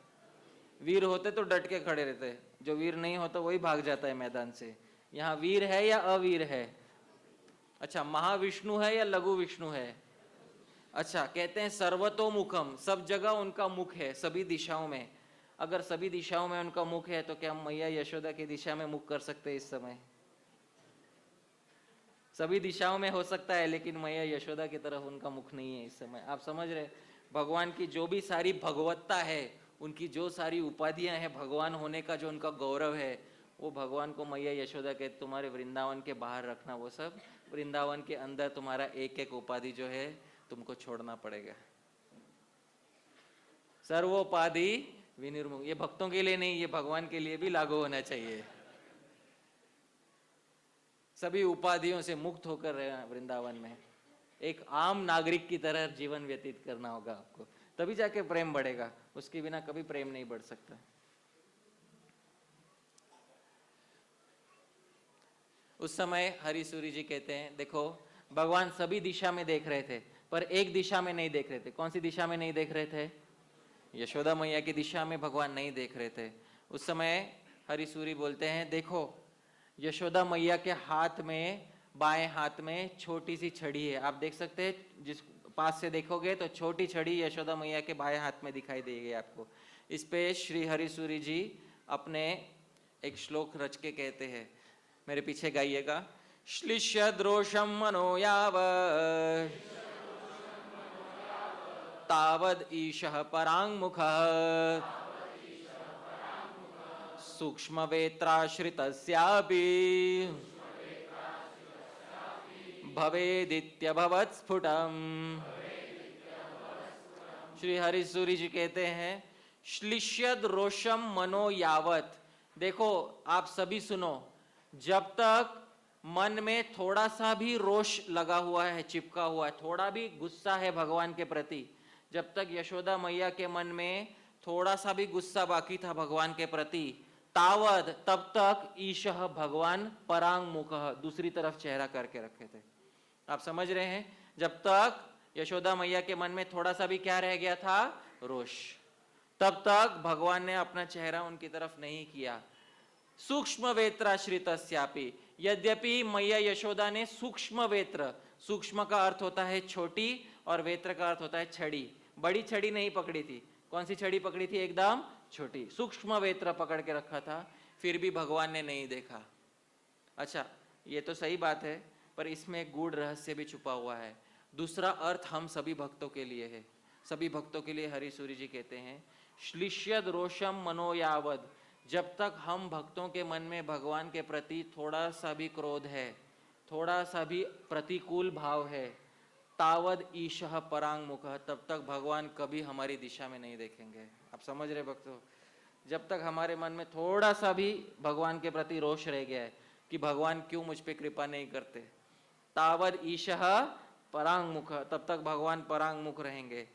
वीर होते तो डट के खड़े रहते, जो वीर नहीं होता वही भाग जाता है मैदान से। यहाँ वीर है या अवीर है? अच्छा, महाविष्णु है या लघु विष्णु है? अच्छा, कहते हैं सर्वतोमुखम, सब जगह उनका मुख है, सभी दिशाओं में। अगर सभी दिशाओं में उनका मुख है तो क्या हम मैया यशोदा की दिशा में मुख कर सकते हैं इस समय? सभी दिशाओं में हो सकता है, लेकिन मैया यशोदा की तरफ उनका मुख नहीं है इस समय। आप समझ रहे? भगवान की जो भी सारी भगवत्ता है, उनकी जो सारी उपाधियां हैं, भगवान होने का जो उनका गौरव है, वो भगवान को मैया यशोदा के तुम्हारे वृंदावन के बाहर रखना, वो सब वृंदावन के अंदर तुम्हारा एक एक उपाधि जो है तुमको छोड़ना पड़ेगा। सर्वोपाधि विनिर्मुख, ये भक्तों के लिए नहीं, ये भगवान के लिए भी लागू होना चाहिए। सभी उपाधियों से मुक्त होकर रहना वृंदावन में, एक आम नागरिक की तरह जीवन व्यतीत करना होगा आपको, तभी जाके प्रेम बढ़ेगा। उसके बिना कभी प्रेम नहीं बढ़ सकता। उस समय हरिसूरी जी कहते हैं, देखो भगवान सभी दिशा में देख रहे थे, पर एक दिशा में नहीं देख रहे थे। कौन सी दिशा में नहीं देख रहे थे? यशोदा मैया की दिशा में भगवान नहीं देख रहे थे। उस समय हरिसूरी बोलते हैं, देखो यशोदा मैया के हाथ में, बाएं हाथ में छोटी सी छड़ी है। आप देख सकते हैं, जिस पास से देखोगे तो छोटी छड़ी यशोदा मैया के बाएं हाथ में दिखाई देगी आपको। इस पे श्री हरिसूरी जी अपने एक श्लोक रच के कहते हैं, मेरे पीछे गाइएगा। श्लिष्यद्रोषम मनो यावत् तावद ईशः पराङ्मुखः सूक्ष्मवेत्राश्रितस्यापि भवेदित्यभवत् स्फुटम्। श्री हरिसूरी जी कहते हैं, श्लिष्यद रोषम मनो यावत। देखो आप सभी सुनो, जब तक मन में थोड़ा सा भी रोष लगा हुआ है, चिपका हुआ है, थोड़ा भी गुस्सा है भगवान के प्रति, जब तक यशोदा मैया के मन में थोड़ा सा भी गुस्सा बाकी था भगवान के प्रति, तावद, तब तक ईशः भगवान परांगमुखः, दूसरी तरफ चेहरा करके रखे थे। आप समझ रहे हैं? जब तक यशोदा मैया के मन में थोड़ा सा भी क्या रह गया था? रोष, तब तक भगवान ने अपना चेहरा उनकी तरफ नहीं किया। सूक्ष्म वेत्राश्रितस्यापि, यद्यपि मैया यशोदा ने सूक्ष्म वेत्र, सूक्ष्म का अर्थ होता है छोटी और वेत्र का अर्थ होता है छड़ी, बड़ी छड़ी नहीं पकड़ी थी। कौन सी छड़ी पकड़ी थी? एकदम छोटी, सूक्ष्म वेत्र पकड़ के रखा था, फिर भी भगवान ने नहीं देखा। अच्छा, ये तो सही बात है, पर इसमें एक गूढ़ रहस्य भी छुपा हुआ है। दूसरा अर्थ हम सभी भक्तों के लिए है। सभी भक्तों के लिए हरिसूरी जी कहते हैं, श्लिष्यद रोषम मनो यावद, जब तक हम भक्तों के मन में भगवान के प्रति थोड़ा सा भी क्रोध है, थोड़ा सा भी प्रतिकूल भाव है, तावद ईशः परांगमुखः, तब तक भगवान कभी हमारी दिशा में नहीं देखेंगे। आप समझ रहे भक्तों? जब तक हमारे मन में थोड़ा सा भी भगवान के प्रति रोष रह गया है कि भगवान क्यों मुझ पे कृपा नहीं करते, तावद ईशः परांगमुखः, तब तक भगवान परांगमुख रहेंगे।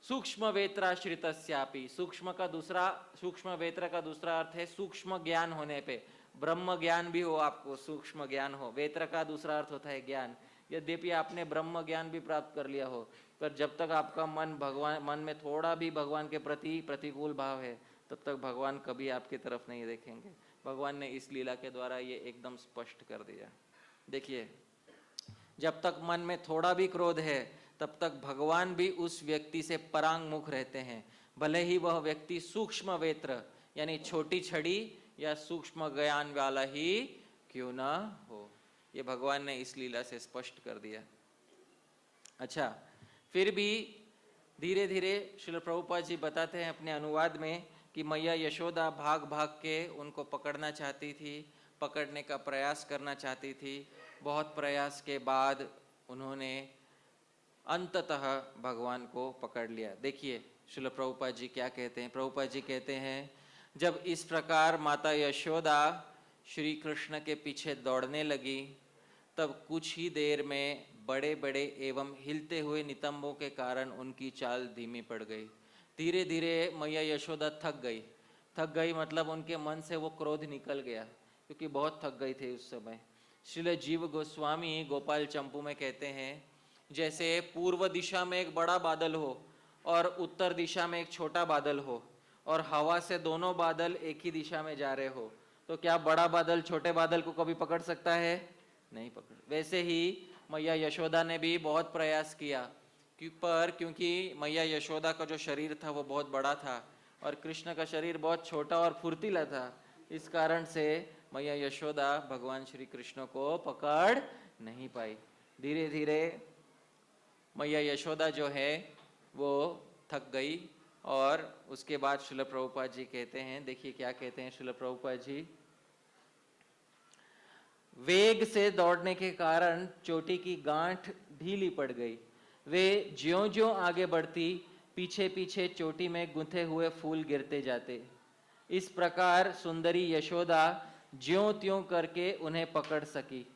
सूक्ष्म वेत्राश्रितस्यापि, सूक्ष्म का दूसरा, सूक्ष्म वेत्र का दूसरा अर्थ है सूक्ष्म ज्ञान होने पे, ब्रह्म ज्ञान भी हो आपको, सूक्ष्म ज्ञान हो। वेत्र का दूसरा अर्थ होता है ज्ञान। यद्यपि आपने ब्रह्म ज्ञान भी प्राप्त कर लिया हो, पर जब तक आपका मन में थोड़ा भी भगवान के प्रति प्रतिकूल भाव है, तब तक भगवान कभी आपकी तरफ नहीं देखेंगे। भगवान ने इस लीला के द्वारा ये एकदम स्पष्ट कर दिया। देखिए, जब तक मन में थोड़ा भी क्रोध है, तब तक भगवान भी उस व्यक्ति से परांगमुख रहते हैं, भले ही वह व्यक्ति सूक्ष्म वेत्र यानी छोटी छड़ी या सूक्ष्म ज्ञान वाला ही क्यों ना हो। ये भगवान ने इस लीला से स्पष्ट कर दिया। अच्छा, फिर भी धीरे धीरे श्रील प्रभुपाद जी बताते हैं अपने अनुवाद में कि मैया यशोदा भाग भाग के उनको पकड़ना चाहती थी, पकड़ने का प्रयास करना चाहती थी। बहुत प्रयास के बाद उन्होंने अंततः भगवान को पकड़ लिया। देखिए श्रील प्रभुपाद जी क्या कहते हैं। प्रभुपाद जी कहते हैं, जब इस प्रकार माता यशोदा श्री कृष्ण के पीछे दौड़ने लगी, तब कुछ ही देर में बड़े बड़े एवं हिलते हुए नितंबों के कारण उनकी चाल धीमी पड़ गई। धीरे धीरे मैया यशोदा थक गई मतलब उनके मन से वो क्रोध निकल गया, क्योंकि बहुत थक गई थी उस समय। श्रील जीव गोस्वामी गोपाल चंपू में कहते हैं, जैसे पूर्व दिशा में एक बड़ा बादल हो और उत्तर दिशा में एक छोटा बादल हो और हवा से दोनों बादल एक ही दिशा में जा रहे हो, तो क्या बड़ा बादल छोटे बादल को कभी पकड़ सकता है? नहीं पकड़। वैसे ही मैया यशोदा ने भी बहुत प्रयास किया, क्योंकि मैया यशोदा का जो शरीर था वो बहुत बड़ा था और कृष्ण का शरीर बहुत छोटा और फुर्तीला था। इस कारण से मैया यशोदा भगवान श्री कृष्ण को पकड़ नहीं पाई। धीरे धीरे मैया यशोदा जो है वो थक गई और उसके बाद श्रील प्रभुपाद जी कहते हैं, देखिए क्या कहते हैं श्रील प्रभुपाद जी, वेग से दौड़ने के कारण चोटी की गांठ ढीली पड़ गई। वे ज्यों-ज्यों आगे बढ़ती, पीछे पीछे चोटी में गुंथे हुए फूल गिरते जाते। इस प्रकार सुंदरी यशोदा ज्यों-त्यों करके उन्हें पकड़ सकी।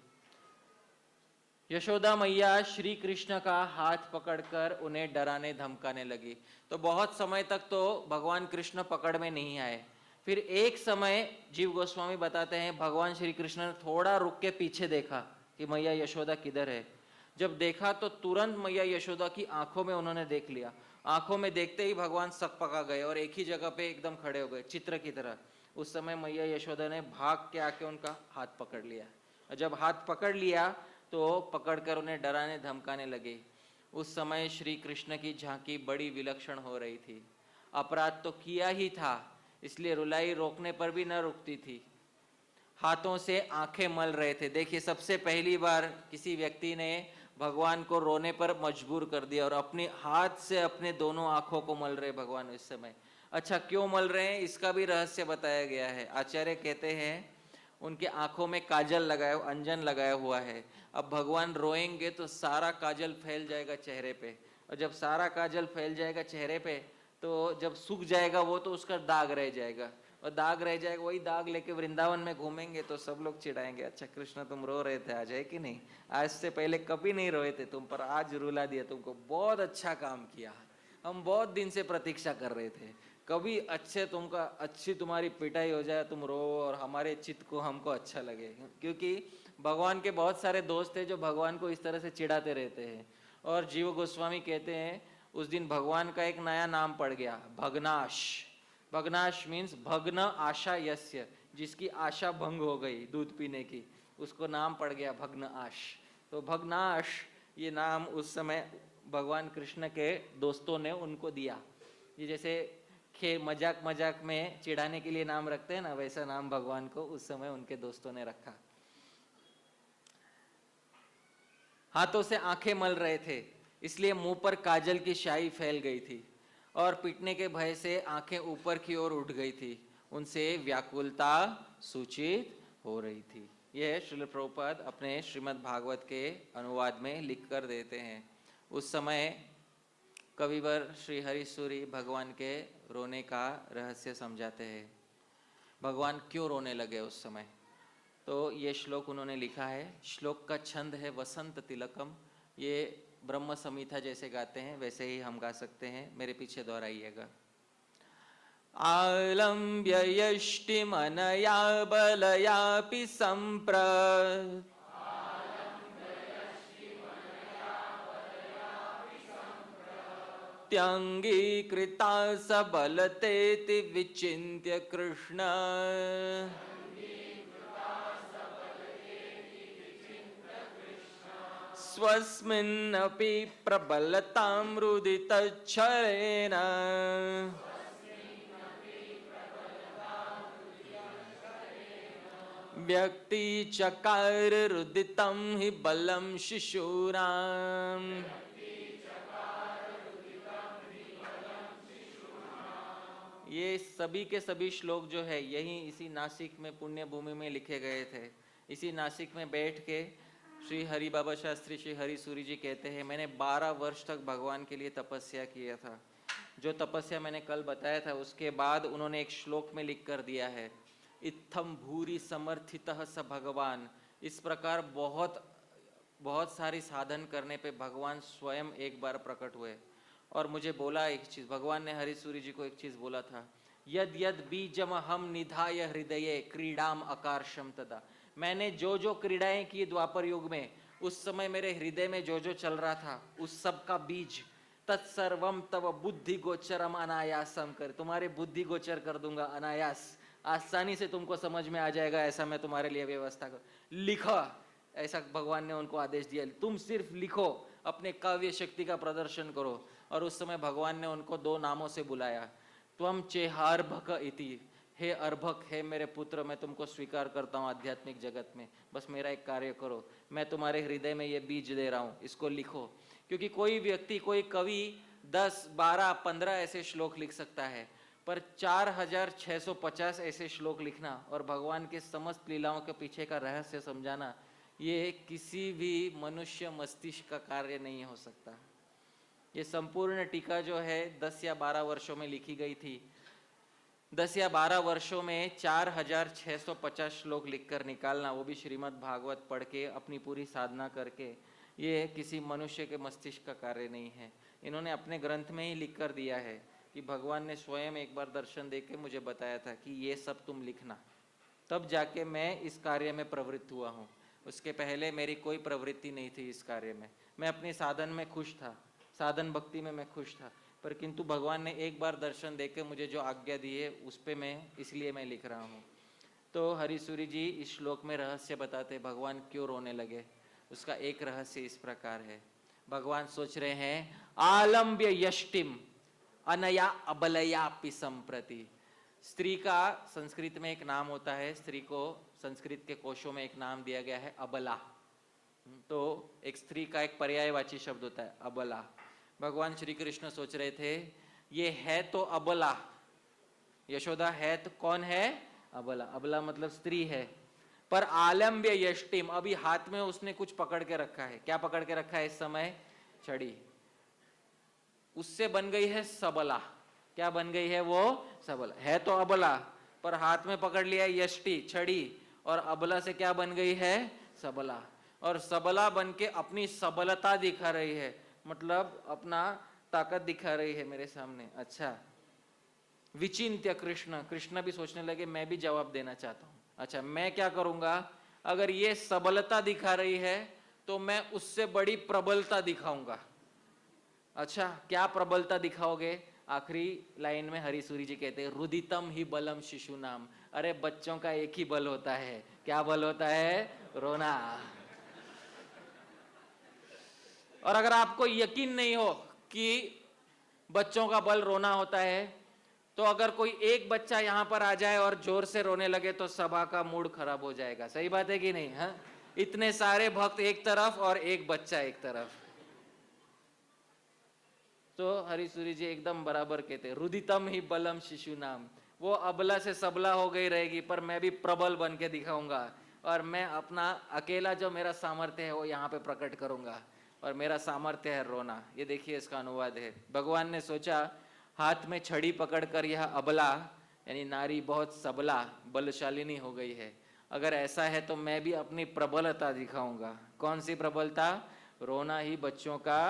यशोदा मैया श्री कृष्ण का हाथ पकड़कर उन्हें डराने धमकाने लगी। तो बहुत समय तक तो भगवान कृष्ण पकड़ में नहीं आए। फिर एक समय जीव गोस्वामी बताते हैं, भगवान श्री कृष्ण ने थोड़ा रुक के पीछे देखा कि मैया यशोदा किधर है। जब देखा तो तुरंत मैया यशोदा की आंखों में उन्होंने देख लिया। आंखों में देखते ही भगवान सकपका गए और एक ही जगह पे एकदम खड़े हो गए, चित्र की तरह। उस समय मैया यशोदा ने भाग के आके उनका हाथ पकड़ लिया और जब हाथ पकड़ लिया तो पकड़कर उन्हें डराने धमकाने लगे। उस समय श्री कृष्ण की झांकी बड़ी विलक्षण हो रही थी। अपराध तो किया ही था, इसलिए रुलाई रोकने पर भी न रुकती थी। हाथों से आंखें मल रहे थे। देखिए, सबसे पहली बार किसी व्यक्ति ने भगवान को रोने पर मजबूर कर दिया और अपने हाथ से अपने दोनों आंखों को मल रहे भगवान इस समय। अच्छा, क्यों मल रहे हैं इसका भी रहस्य बताया गया है। आचार्य कहते हैं उनके आंखों में काजल लगाया, अंजन लगाया हुआ है। अब भगवान रोएंगे तो सारा काजल फैल जाएगा चेहरे पे, और जब सारा काजल फैल जाएगा चेहरे पे तो जब सूख जाएगा वो तो उसका दाग रह जाएगा, और दाग रह जाएगा, वही दाग लेके वृंदावन में घूमेंगे तो सब लोग चिढ़ाएंगे, अच्छा कृष्ण तुम रो रहे थे आज, है कि नहीं? आज से पहले कभी नहीं रोए थे तुम, पर आज रुला दिया तुमको, बहुत अच्छा काम किया, हम बहुत दिन से प्रतीक्षा कर रहे थे, कभी अच्छी तुम्हारी पिटाई हो जाए, तुम रो और हमारे चित्त को हमको अच्छा लगे। क्योंकि भगवान के बहुत सारे दोस्त थे जो भगवान को इस तरह से चिढ़ाते रहते हैं। और जीव गोस्वामी कहते हैं उस दिन भगवान का एक नया नाम पड़ गया, भगनाश। भगनाश मीन्स भग्न आशा यस्य, जिसकी आशा भंग हो गई दूध पीने की, उसको नाम पड़ गया भग्नाश। तो भग्नाश ये नाम उस समय भगवान कृष्ण के दोस्तों ने उनको दिया। ये जैसे मजाक मजाक में चिढ़ाने के लिए नाम रखते हैं ना, वैसा नाम भगवान को उस समय उनके दोस्तों ने रखा। हाथों से आंखें मल रहे थे, इसलिए मुंह पर काजल की स्याही फैल गई थी और पीटने के भय से आंखें ऊपर की ओर उठ गई थी। उनसे व्याकुलता सूचित हो रही थी। यह श्रील प्रभुपाद अपने श्रीमद् भागवत के अनुवाद में लिख कर देते हैं। उस समय कविवर श्री हरिसूरी भगवान के रोने का रहस्य समझाते हैं, भगवान क्यों रोने लगे उस समय। तो ये श्लोक उन्होंने लिखा है। श्लोक का छंद है वसंत तिलकम। ये ब्रह्म संहिता जैसे गाते हैं वैसे ही हम गा सकते हैं, मेरे पीछे दोहराइएगा। आलम्ब्य यष्टिमनया बलयापि सम्प्रत् त्यङ्गीकृता सबलतेति विचिन्त्य कृष्ण स्वस्मिन्नपि प्रबलतां रुदितच्छरेण व्यक्ति चकार रुदितम हि बलम शिशूनाम। ये सभी के सभी श्लोक जो है यही इसी नासिक में पुण्य भूमि में लिखे गए थे। इसी नासिक में बैठ के श्री हरि बाबा शास्त्री, श्री हरि सूरी जी कहते हैं, मैंने 12 वर्ष तक भगवान के लिए तपस्या किया था। जो तपस्या मैंने कल बताया था उसके बाद उन्होंने एक श्लोक में लिख कर दिया है, इत्थम भूरि समर्थितः स भगवान। इस प्रकार बहुत सारी साधन करने पे भगवान स्वयं एक बार प्रकट हुए और मुझे बोला एक चीज, भगवान ने हरि सूरी जी को एक चीज बोला था, यद यद बीजम हम निधाय हृदये क्रीडाम आकर्षम तदा। मैंने जो जो क्रीड़ाएं की द्वापर युग में, उस समय मेरे हृदय में जो जो चल रहा था उस सब का बीज तत्सर्वम तव बुद्धि गोचरम अनायासम कर, तुम्हारे बुद्धि गोचर कर दूंगा अनायास, आसानी से तुमको समझ में आ जाएगा, ऐसा मैं तुम्हारे लिए व्यवस्था कर। लिखो, ऐसा भगवान ने उनको आदेश दिया, तुम सिर्फ लिखो, अपने काव्य शक्ति का प्रदर्शन करो। और उस समय भगवान ने उनको 2 नामों से बुलाया, त्वम चेहार्भक इति, हे अर्भक, हे मेरे पुत्र, मैं तुमको स्वीकार करता हूँ आध्यात्मिक जगत में, बस मेरा एक कार्य करो, मैं तुम्हारे हृदय में ये बीज दे रहा हूँ, इसको लिखो। क्योंकि कोई व्यक्ति, कोई कवि 10, 12, 15 ऐसे श्लोक लिख सकता है, पर 4650 ऐसे श्लोक लिखना और भगवान के समस्त लीलाओं के पीछे का रहस्य समझाना, ये किसी भी मनुष्य मस्तिष्क का कार्य नहीं हो सकता। ये संपूर्ण टीका जो है 10 या 12 वर्षों में लिखी गई थी। 10 या 12 वर्षों में 4650 श्लोक लिखकर निकालना, वो भी श्रीमद् भागवत पढ़ के अपनी पूरी साधना करके, ये किसी मनुष्य के मस्तिष्क का कार्य नहीं है। इन्होंने अपने ग्रंथ में ही लिख कर दिया है कि भगवान ने स्वयं एक बार दर्शन देके मुझे बताया था कि ये सब तुम लिखना, तब जाके मैं इस कार्य में प्रवृत्त हुआ हूँ। उसके पहले मेरी कोई प्रवृत्ति नहीं थी इस कार्य में। मैं अपने साधन में खुश था, साधन भक्ति में मैं खुश था, पर किंतु भगवान ने एक बार दर्शन देकर मुझे जो आज्ञा दी है उस पे मैं, इसलिए मैं लिख रहा हूँ। तो हरिसूरी जी इस श्लोक में रहस्य बताते भगवान क्यों रोने लगे। उसका एक रहस्य इस प्रकार है, भगवान सोच रहे हैं, आलम्ब्य यष्टिम अनया अबलयापि संप्रति। स्त्री का संस्कृत में एक नाम होता है, स्त्री को संस्कृत के कोशों में एक नाम दिया गया है, अबला। तो एक स्त्री का एक पर्यायवाची शब्द होता है, अबला। भगवान श्री कृष्ण सोच रहे थे, ये है तो अबला, यशोदा है तो कौन है, अबला। अबला मतलब स्त्री है, पर आलम्ब्य यष्टिम, अभी हाथ में उसने कुछ पकड़ के रखा है। क्या पकड़ के रखा है इस समय? छड़ी। उससे बन गई है सबला। क्या बन गई है वो? सबला। है तो अबला, पर हाथ में पकड़ लिया यष्टि, छड़ी, और अबला से क्या बन गई है? सबला। और सबला बन के अपनी सबलता दिखा रही है, मतलब अपना ताकत दिखा रही है मेरे सामने। अच्छा, विचिंत्य कृष्ण, कृष्ण भी सोचने लगे मैं भी जवाब देना चाहता हूं। अच्छा, मैं क्या करूंगा, अगर ये सबलता दिखा रही है तो मैं उससे बड़ी प्रबलता दिखाऊंगा। अच्छा, क्या प्रबलता दिखाओगे? आखिरी लाइन में हरिसूरी जी कहते हैं, रुदितम ही बलम शिशु नाम। अरे बच्चों का एक ही बल होता है। क्या बल होता है? रोना। और अगर आपको यकीन नहीं हो कि बच्चों का बल रोना होता है, तो अगर कोई एक बच्चा यहां पर आ जाए और जोर से रोने लगे तो सभा का मूड खराब हो जाएगा। सही बात है कि नहीं? हाँ, इतने सारे भक्त एक तरफ और एक बच्चा एक तरफ। तो हरिसूरी जी एकदम बराबर कहते हैं, रुदितम ही बलम शिशु नाम। वो अबला से सबला हो गई रहेगी, पर मैं भी प्रबल बन के दिखाऊंगा, और मैं अपना अकेला जो मेरा सामर्थ्य है वो यहाँ पे प्रकट करूंगा, और मेरा सामर्थ्य है रोना। ये देखिए इसका अनुवाद है। भगवान ने सोचा, हाथ में छड़ी पकड़कर यह अबला यानी नारी बहुत सबला बलशालिनी हो गई है, अगर ऐसा है तो मैं भी अपनी प्रबलता दिखाऊंगा। कौन सी प्रबलता? रोना ही बच्चों का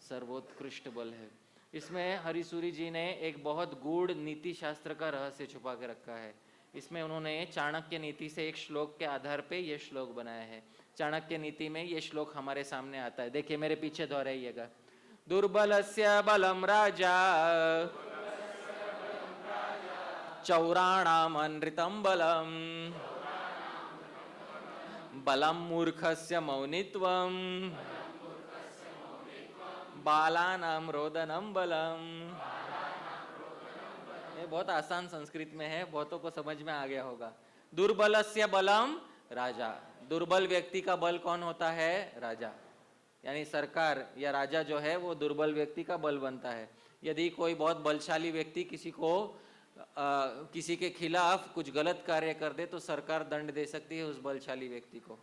सर्वोत्कृष्ट बल है। इसमें हरिसूरी जी ने एक बहुत गूढ़ नीति शास्त्र का रहस्य छुपा के रखा है। इसमें उन्होंने चाणक्य नीति से एक श्लोक के आधार पे ये श्लोक बनाया है। चाणक्य नीति में ये श्लोक हमारे सामने आता है, देखिए मेरे पीछे दोहराइएगा। दुर्बलस्य बलम राजा चौराणाम अनृतम बलम बलम मूर्खस्य मौनित्वम बालानाम रोदनम बलम। ये बहुत आसान संस्कृत में है, बहुतों को समझ में आ गया होगा। दुर्बलस्य बलम राजा। दुर्बल व्यक्ति का बल कौन होता है? राजा। यानी सरकार या राजा जो है वो दुर्बल व्यक्ति का बल बनता है। यदि कोई बहुत बलशाली व्यक्ति किसी के खिलाफ कुछ गलत कार्य कर दे तो सरकार दंड दे सकती है उस बलशाली व्यक्ति को।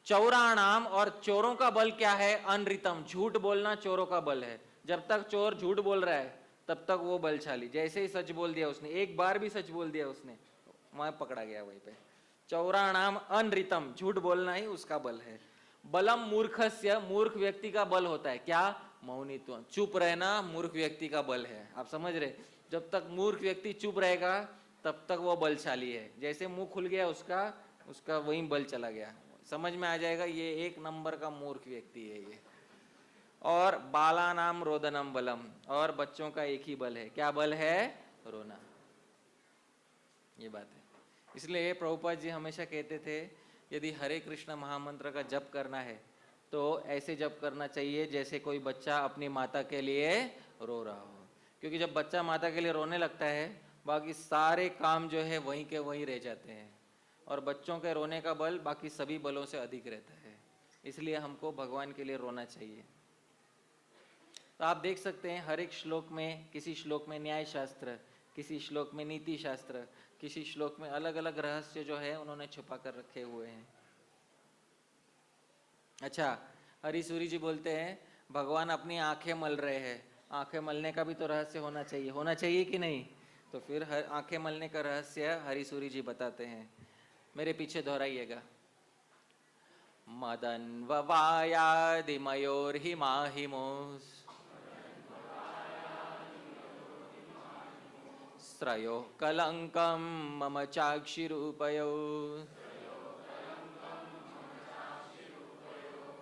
चौराणाम, और चोरों का बल क्या है? अनृतम, झूठ बोलना चोरों का बल है। जब तक चोर झूठ बोल रहा है तब तक वो बलशाली। जैसे ही सच बोल दिया उसने, एक बार भी सच बोल दिया उसने, वहां पकड़ा गया वहीं पे। चौराणाम अनृतम, झूठ बोलना ही उसका बल है। बलम मूर्खस्य, मूर्ख व्यक्ति का बल होता है क्या? मौनित्व, चुप रहना मूर्ख व्यक्ति का बल है। आप समझ रहे? जब तक मूर्ख व्यक्ति चुप रहेगा तब तक वो बलशाली है। जैसे मुंह खुल गया उसका वही बल चला गया। समझ में आ जाएगा ये एक नंबर का मूर्ख व्यक्ति है ये। और बाला नाम रोदनम बलम, और बच्चों का एक ही बल है। क्या बल है? रोना। ये बात है। इसलिए प्रभुपाद जी हमेशा कहते थे यदि हरे कृष्ण महामंत्र का जप करना है तो ऐसे जप करना चाहिए जैसे कोई बच्चा अपनी माता के लिए रो रहा हो। क्योंकि जब बच्चा माता के लिए रोने लगता है बाकी सारे काम जो है वहीं के वहीं रह जाते हैं, और बच्चों के रोने का बल बाकी सभी बलों से अधिक रहता है। इसलिए हमको भगवान के लिए रोना चाहिए। तो आप देख सकते हैं हर एक श्लोक में, किसी श्लोक में न्याय शास्त्र, किसी श्लोक में नीति शास्त्र, किसी श्लोक में अलग अलग रहस्य जो है उन्होंने छुपा कर रखे हुए हैं। अच्छा, हरीसूरी जी बोलते हैं भगवान अपनी आंखें मल रहे हैं। आंखें मलने का भी तो रहस्य होना चाहिए कि नहीं? तो फिर आंखें मलने का रहस्य हरीसूरी जी बताते हैं। मेरे पीछे दोहराइएगा। मदन्ववायादिमयोर्हिमाहिमोस् श्रयो कलंकम मम चाक्षिरूपयो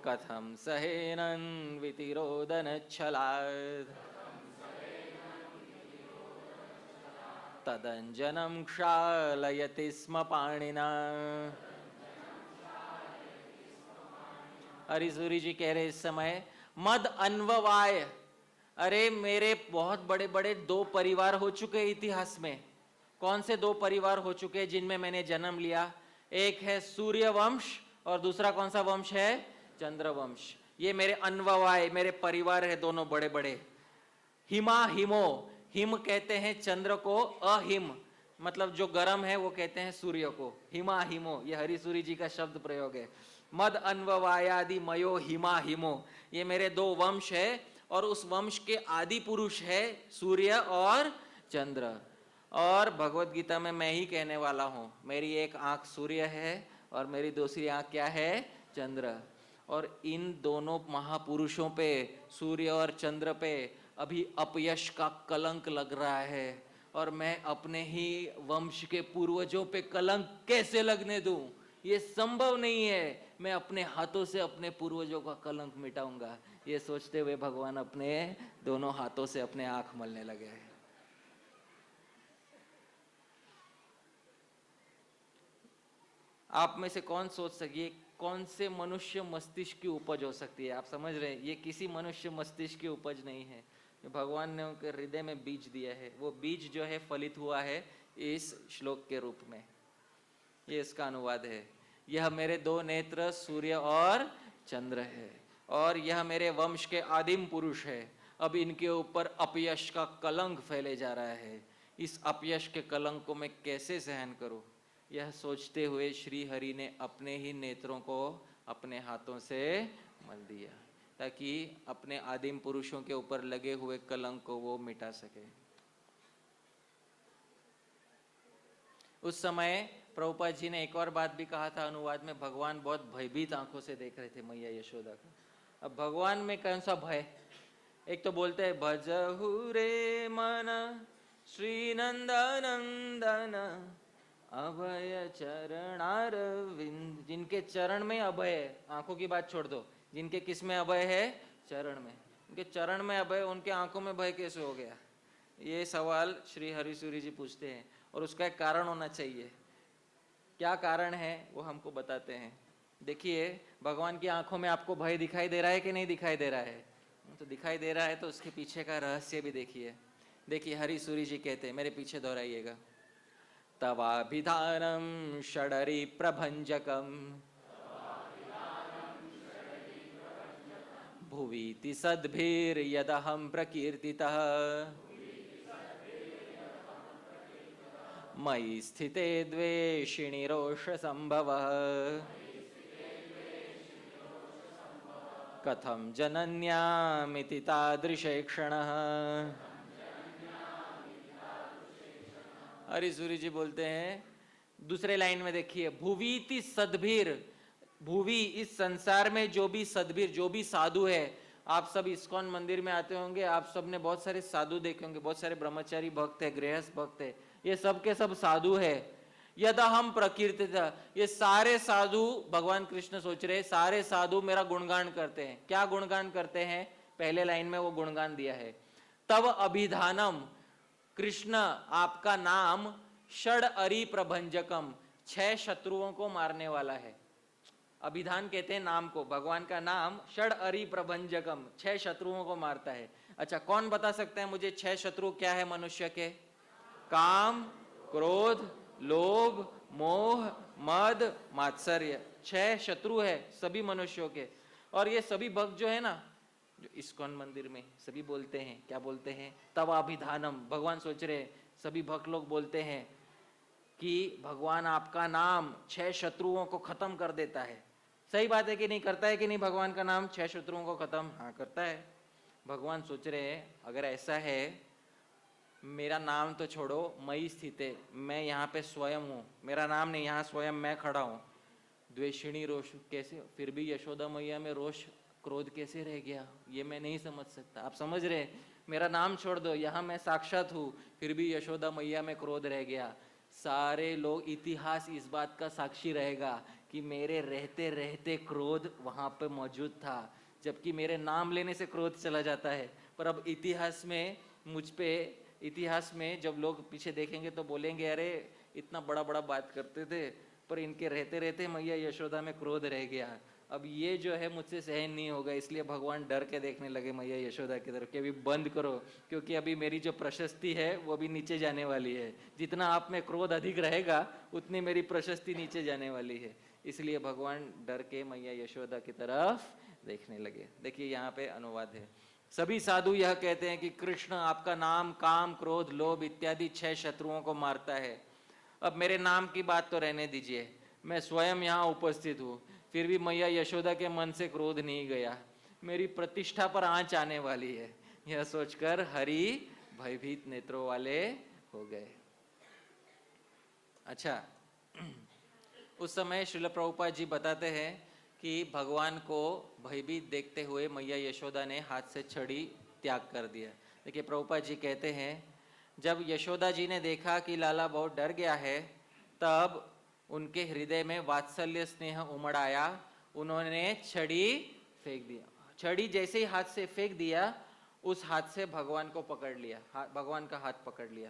कथम सहेनन वितिरोदनच्छलात् तदंजनम क्षालयति स्म पाणिना। हरीसूरी जी कह रहे इस समय मद अन्ववाय, अरे मेरे बहुत बड़े बड़े दो परिवार हो चुके इतिहास में। कौन से दो परिवार हो चुके जिनमें मैंने जन्म लिया? एक है सूर्य वंश और दूसरा कौन सा वंश है? चंद्र वंश। ये मेरे अन्ववाय, मेरे परिवार है दोनों बड़े बड़े। हिमा हिमो, हिम कहते हैं चंद्र को, अहिम मतलब जो गर्म है वो कहते हैं सूर्य को। हिमा हिमो, ये हरीसूरी जी का शब्द प्रयोग है। मद अन्ववायादि मयो हिमा हिमो, ये मेरे दो वंश है और उस वंश के आदि पुरुष है सूर्य और चंद्र। और भगवत गीता में मैं ही कहने वाला हूँ, मेरी एक आंख सूर्य है और मेरी दूसरी आंख क्या है? चंद्र। और इन दोनों महापुरुषों पे, सूर्य और चंद्र पे अभी अपयश का कलंक लग रहा है, और मैं अपने ही वंश के पूर्वजों पे कलंक कैसे लगने दूं? ये संभव नहीं है। मैं अपने हाथों से अपने पूर्वजों का कलंक मिटाऊंगा। ये सोचते हुए भगवान अपने दोनों हाथों से अपने आंख मलने लगे। आप में से कौन सोच सके कौन से मनुष्य मस्तिष्क की उपज हो सकती है? आप समझ रहे हैं ये किसी मनुष्य मस्तिष्क की उपज नहीं है, भगवान ने उनके हृदय में बीज दिया है। वो बीज जो है फलित हुआ है इस श्लोक के रूप में। ये इसका अनुवाद है। यह मेरे दो नेत्र सूर्य और चंद्र है, और यह मेरे वंश के आदिम पुरुष है। अब इनके ऊपर अपयश का कलंक फैले जा रहा है। इस अपयश के कलंक को मैं कैसे सहन करूं? यह सोचते हुए श्री हरि ने अपने ही नेत्रों को अपने हाथों से मल दिया ताकि अपने आदिम पुरुषों के ऊपर लगे हुए कलंक को वो मिटा सके। उस समय प्रभुपाद जी ने एक और बात भी कहा था अनुवाद में, भगवान बहुत भयभीत आंखों से देख रहे थे मैया यशोदा को। अब भगवान में कौन सा भय? एक तो बोलते हैं भजहु रे मन श्री नंदनंदन अभय चरणारविंद, जिनके चरण में अभय है। आंखों की बात छोड़ दो, जिनके किस में अभय है? चरण में। उनके चरण में अभय, उनके आंखों में भय कैसे हो गया? ये सवाल श्री हरिसूरी जी पूछते हैं, और उसका एक कारण होना चाहिए। क्या कारण है वो हमको बताते हैं। देखिए, भगवान की आंखों में आपको भय दिखाई दे रहा है कि नहीं दिखाई दे रहा है? तो दिखाई दे रहा है, तो उसके पीछे का रहस्य भी देखिए। देखिए हरिसूरी जी कहते हैं, मेरे पीछे दोहराइएगा। तवाभिधानं षडरी प्रभंजकम भुवीति सद्भिर्यदहं प्रकीर्तितः मयि स्थिते द्वेषिणि रोषसंभवः कथं जनन्यामिति तादृशे क्षणः। हरिसूरी जी बोलते हैं दूसरे लाइन में, देखिए, भुवीति सद्भिर, भुवी इस संसार में जो भी सद्भिर, जो भी साधु है, आप सब इस्कॉन मंदिर में आते होंगे, आप सब ने बहुत सारे साधु देखे होंगे, बहुत सारे ब्रह्मचारी भक्त है, गृहस्थ भक्त है, ये सब के सब साधु है। यदा हम प्रकीर्तित, ये सारे साधु, भगवान कृष्ण सोच रहे, सारे साधु मेरा गुणगान करते हैं। क्या गुणगान करते हैं? पहले लाइन में वो गुणगान दिया है, तव अभिधानम, कृष्ण आपका नाम, षड अरि प्रभंजकम, 6 शत्रुओं को मारने वाला है। अभिधान कहते हैं नाम को, भगवान का नाम षड अरि प्रभंजकम, 6 शत्रुओं को मारता है। अच्छा, कौन बता सकते हैं मुझे 6 शत्रु क्या है मनुष्य के? काम, क्रोध, लोभ, मोह, मद, मात्सर्य, 6 शत्रु है सभी मनुष्यों के। और ये सभी भक्त जो है ना, जो इस्कॉन मंदिर में सभी बोलते हैं, क्या बोलते हैं? तवाभिधानम, भगवान सोच रहे, सभी भक्त लोग बोलते हैं कि भगवान आपका नाम 6 शत्रुओं को खत्म कर देता है। सही बात है कि नहीं? करता है कि नहीं भगवान का नाम 6 शत्रुओं को खत्म? हाँ, करता है। भगवान सोच रहे हैं अगर ऐसा है, मेरा नाम तो छोड़ो, मई स्थित है, मैं यहाँ पे स्वयं हूँ, मेरा नाम नहीं, यहाँ स्वयं मैं खड़ा हूँ। द्वेषिणी रोष कैसे, फिर भी यशोदा मैया में रोष क्रोध कैसे रह गया, ये मैं नहीं समझ सकता। आप समझ रहे, मेरा नाम छोड़ दो, यहाँ मैं साक्षात हूँ, फिर भी यशोदा मैया में क्रोध रह गया। सारे लोग, इतिहास इस बात का साक्षी रहेगा कि मेरे रहते रहते क्रोध वहाँ पे मौजूद था, जबकि मेरे नाम लेने से क्रोध चला जाता है। पर अब इतिहास में मुझ पे, इतिहास में जब लोग पीछे देखेंगे तो बोलेंगे अरे इतना बड़ा बड़ा बात करते थे, पर इनके रहते रहते मैया यशोदा में क्रोध रह गया। अब ये जो है मुझसे सहन नहीं होगा, इसलिए भगवान डर के देखने लगे मैया यशोदा की तरफ कि अभी बंद करो, क्योंकि अभी मेरी जो प्रशस्ति है वो भी नीचे जाने वाली है। जितना आप में क्रोध अधिक रहेगा उतनी मेरी प्रशस्ति नीचे जाने वाली है। इसलिए भगवान डर के मैया यशोदा की तरफ देखने लगे। देखिए यहाँ पे अनुवाद है, सभी साधु यह कहते हैं कि कृष्ण आपका नाम काम, क्रोध, लोभ इत्यादि 6 शत्रुओं को मारता है। अब मेरे नाम की बात तो रहने दीजिए, मैं स्वयं यहाँ उपस्थित हूँ, फिर भी मैया यशोदा के मन से क्रोध नहीं गया, मेरी प्रतिष्ठा पर आंच आने वाली है। यह सोचकर हरि भयभीत नेत्रों वाले हो गए। अच्छा, उस समय श्रील प्रभुपाद जी बताते हैं कि भगवान को भयभीत देखते हुए मैया यशोदा ने हाथ से छड़ी त्याग कर दिया। देखिए प्रभुपाद जी कहते हैं, जब यशोदा जी ने देखा कि लाला बहुत डर गया है, तब उनके हृदय में वात्सल्य स्नेह उमड़ आया, उन्होंने छड़ी फेंक दिया। छड़ी जैसे ही हाथ से फेंक दिया, उस हाथ से भगवान को पकड़ लिया, भगवान का हाथ पकड़ लिया।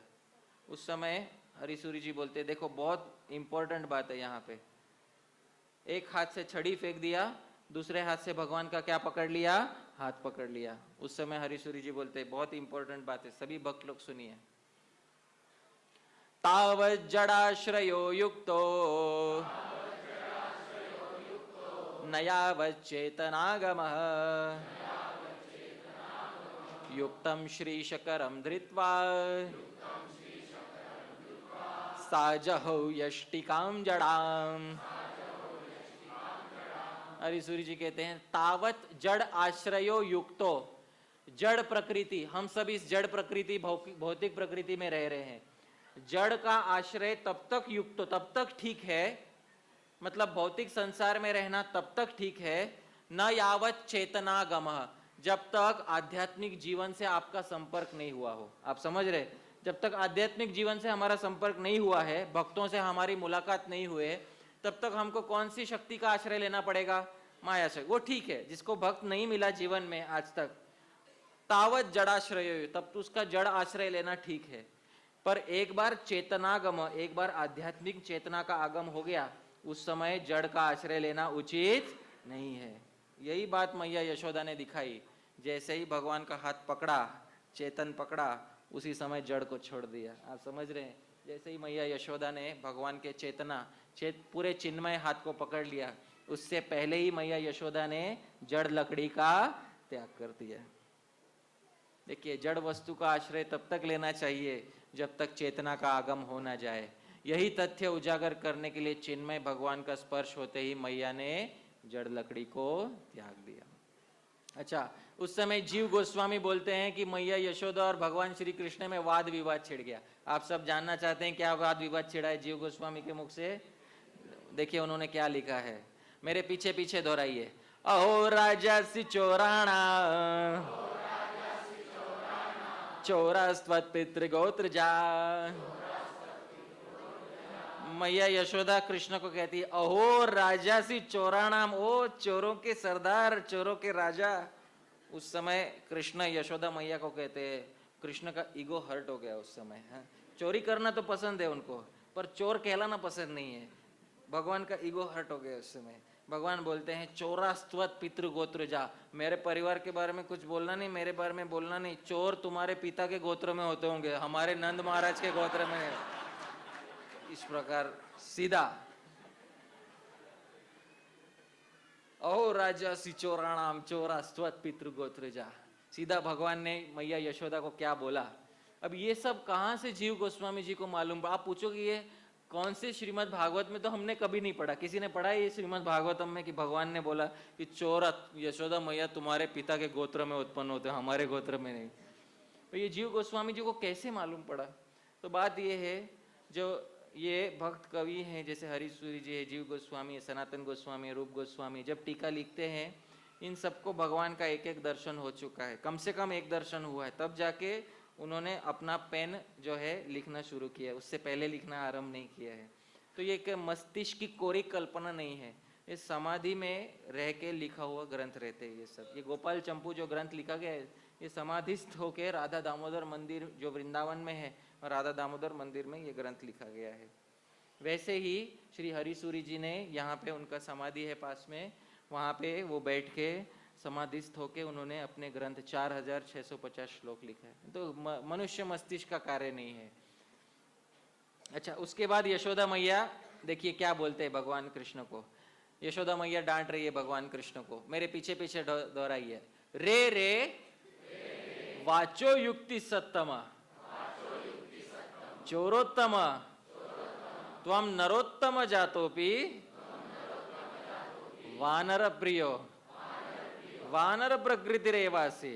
उस समय हरिसूरी जी बोलते, देखो बहुत इंपॉर्टेंट बात है यहाँ पे, एक हाथ से छड़ी फेंक दिया, दूसरे हाथ से भगवान का क्या पकड़ लिया? हाथ पकड़ लिया। उस समय हरिसूरी जी बोलते, बहुत इंपॉर्टेंट बात है, सभी भक्त लोग सुनिए। तावत् जडाश्रयो युक्तो न यावत् चेतनागमः युक्तं श्रीशकरं धृत्वा साजहौ यष्टिकां जडाम्। हरिसूरी जी कहते हैं, तावत जड़ आश्रयो युक्तो, जड़ प्रकृति, हम सब इस जड़ प्रकृति भौतिक प्रकृति में रह रहे हैं। जड़ का आश्रय तब तक युक्त, तब तक ठीक है, मतलब भौतिक संसार में रहना तब तक ठीक है, न यावत चेतनागमः, जब तक आध्यात्मिक जीवन से आपका संपर्क नहीं हुआ हो। आप समझ रहे, जब तक आध्यात्मिक जीवन से हमारा संपर्क नहीं हुआ है, भक्तों से हमारी मुलाकात नहीं हुए, तब तक हमको कौन सी शक्ति का आश्रय लेना पड़ेगा? माया शक्ति। वो ठीक है, जिसको भक्त नहीं मिला जीवन में आज तक, तावत जड़ाश्रय, तब तो उसका जड़ आश्रय लेना ठीक है। पर एक बार चेतनागम, एक बार आध्यात्मिक चेतना का आगम हो गया, उस समय जड़ का आश्रय लेना उचित नहीं है। यही बात मैया यशोदा ने दिखाई, जैसे ही भगवान का हाथ पकड़ा, चेतन पकड़ा, उसी समय जड़ को छोड़ दिया। आप समझ रहे हैं, जैसे ही मैया यशोदा ने भगवान के पूरे चिन्मय हाथ को पकड़ लिया, उससे पहले ही मैया यशोदा ने जड़ लकड़ी का त्याग कर दिया। देखिए, जड़ वस्तु का आश्रय तब तक लेना चाहिए जब तक चेतना का आगम हो ना जाए। यही तथ्य उजागर करने के लिए चिन्मय भगवान का स्पर्श होते ही मैया ने जड़ लकड़ी को त्याग दिया। अच्छा, उस समय जीव गोस्वामी बोलते हैं कि मैया यशोदा और भगवान श्री कृष्ण में वाद विवाद छिड़ गया। आप सब जानना चाहते हैं क्या वाद विवाद छिड़ा है जीव गोस्वामी के मुख से? देखिए उन्होंने क्या लिखा है, मेरे पीछे पीछे दोहराइए। अहो राजा सी चोराणा, चोरास्त्वत् पितृगोत्र जा। मैया यशोदा कृष्ण को कहती है, अहो राजा सी चोराणाम, ओ चोरों के सरदार, चोरों के राजा। उस समय कृष्ण यशोदा मैया को कहते हैं, कृष्ण का ईगो हर्ट हो गया उस समय। चोरी करना तो पसंद है उनको, पर चोर कहलाना पसंद नहीं है। भगवान का ईगो हर्ट हो गया उस समय। भगवान बोलते हैं, चोरास्त्वत् पितृगोत्र जा, मेरे परिवार के बारे में कुछ बोलना नहीं, मेरे बारे में बोलना नहीं। चोर तुम्हारे पिता के गोत्र में होते होंगे, हमारे नंद महाराज के गोत्र में। इस प्रकार सीधा, अहो राजा सी चोराणाम चोरास्त्वत् पितृगोत्र जा। सीधा भगवान ने मैया यशोदा को क्या बोला। अब ये सब कहाँ से जीव गोस्वामी जी को मालूम? आप पूछोगे ये कौन से श्रीमद् भागवत में? तो हमने कभी नहीं पढ़ा। किसी ने पढ़ा ये श्रीमद् भागवतम में कि भगवान ने बोला कि चोर यशोदा मैया तुम्हारे पिता के गोत्र में उत्पन्न होते हैं, हमारे गोत्र में नहीं। तो ये जीव गोस्वामी जी को कैसे मालूम पड़ा? तो बात ये है, जो ये भक्त कवि हैं जैसे हरीसूरी जी है, जीव गोस्वामी है, सनातन गोस्वामी है, रूप गोस्वामी, जब टीका लिखते हैं इन सबको भगवान का एक एक दर्शन हो चुका है, कम से कम एक दर्शन हुआ है, तब जाके उन्होंने अपना पेन जो है लिखना शुरू किया, उससे पहले लिखना आरंभ नहीं किया है। तो ये एक मस्तिष्क की कोरी कल्पना नहीं है, ये समाधि में रह के लिखा हुआ ग्रंथ रहते हैं ये सब। ये गोपाल चंपू जो ग्रंथ लिखा गया है, ये समाधिस्थ होकर राधा दामोदर मंदिर जो वृंदावन में है, राधा दामोदर मंदिर में ये ग्रंथ लिखा गया है। वैसे ही श्री हरीसूरी जी ने यहाँ पे उनका समाधि है पास में, वहाँ पे वो बैठ के समाधिस्थ होके उन्होंने अपने ग्रंथ 4650 श्लोक लिखा है। तो मनुष्य मस्तिष्क का कार्य नहीं है। अच्छा, उसके बाद यशोदा मैया देखिए क्या बोलते हैं भगवान कृष्ण को। यशोदा मैया डांट रही है भगवान कृष्ण को, मेरे पीछे पीछे दोहराइए। रे रे वाचो युक्ति सत्तम चोरोत्तम त्वं नरोत्तम जातोपि वानर प्रियो वानर प्रकृति रेवासी।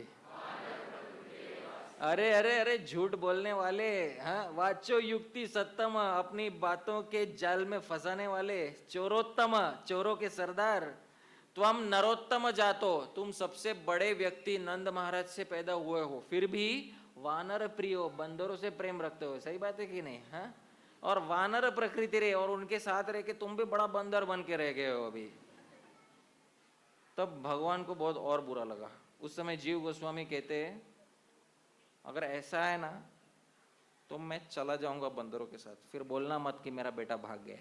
अरे अरे अरे झूठ बोलने वाले, हाँ, वाचो युक्ति सत्तम, अपनी बातों के जाल में फंसाने वाले, चोरोत्तम, चोरों के सरदार, त्वम नरोत्तम जातो, तुम सबसे बड़े व्यक्ति नंद महाराज से पैदा हुए हो, फिर भी वानर प्रियो, बंदरों से प्रेम रखते हो। सही बात है कि नहीं? हाँ, और वानर प्रकृति रे, और उनके साथ रह के तुम भी बड़ा बंदर बन के रह गए हो अभी। तब भगवान को बहुत और बुरा लगा। उस समय जीव गोस्वामी कहते हैं, अगर ऐसा है ना तो मैं चला जाऊंगा बंदरों के साथ, फिर बोलना मत कि मेरा बेटा भाग गया।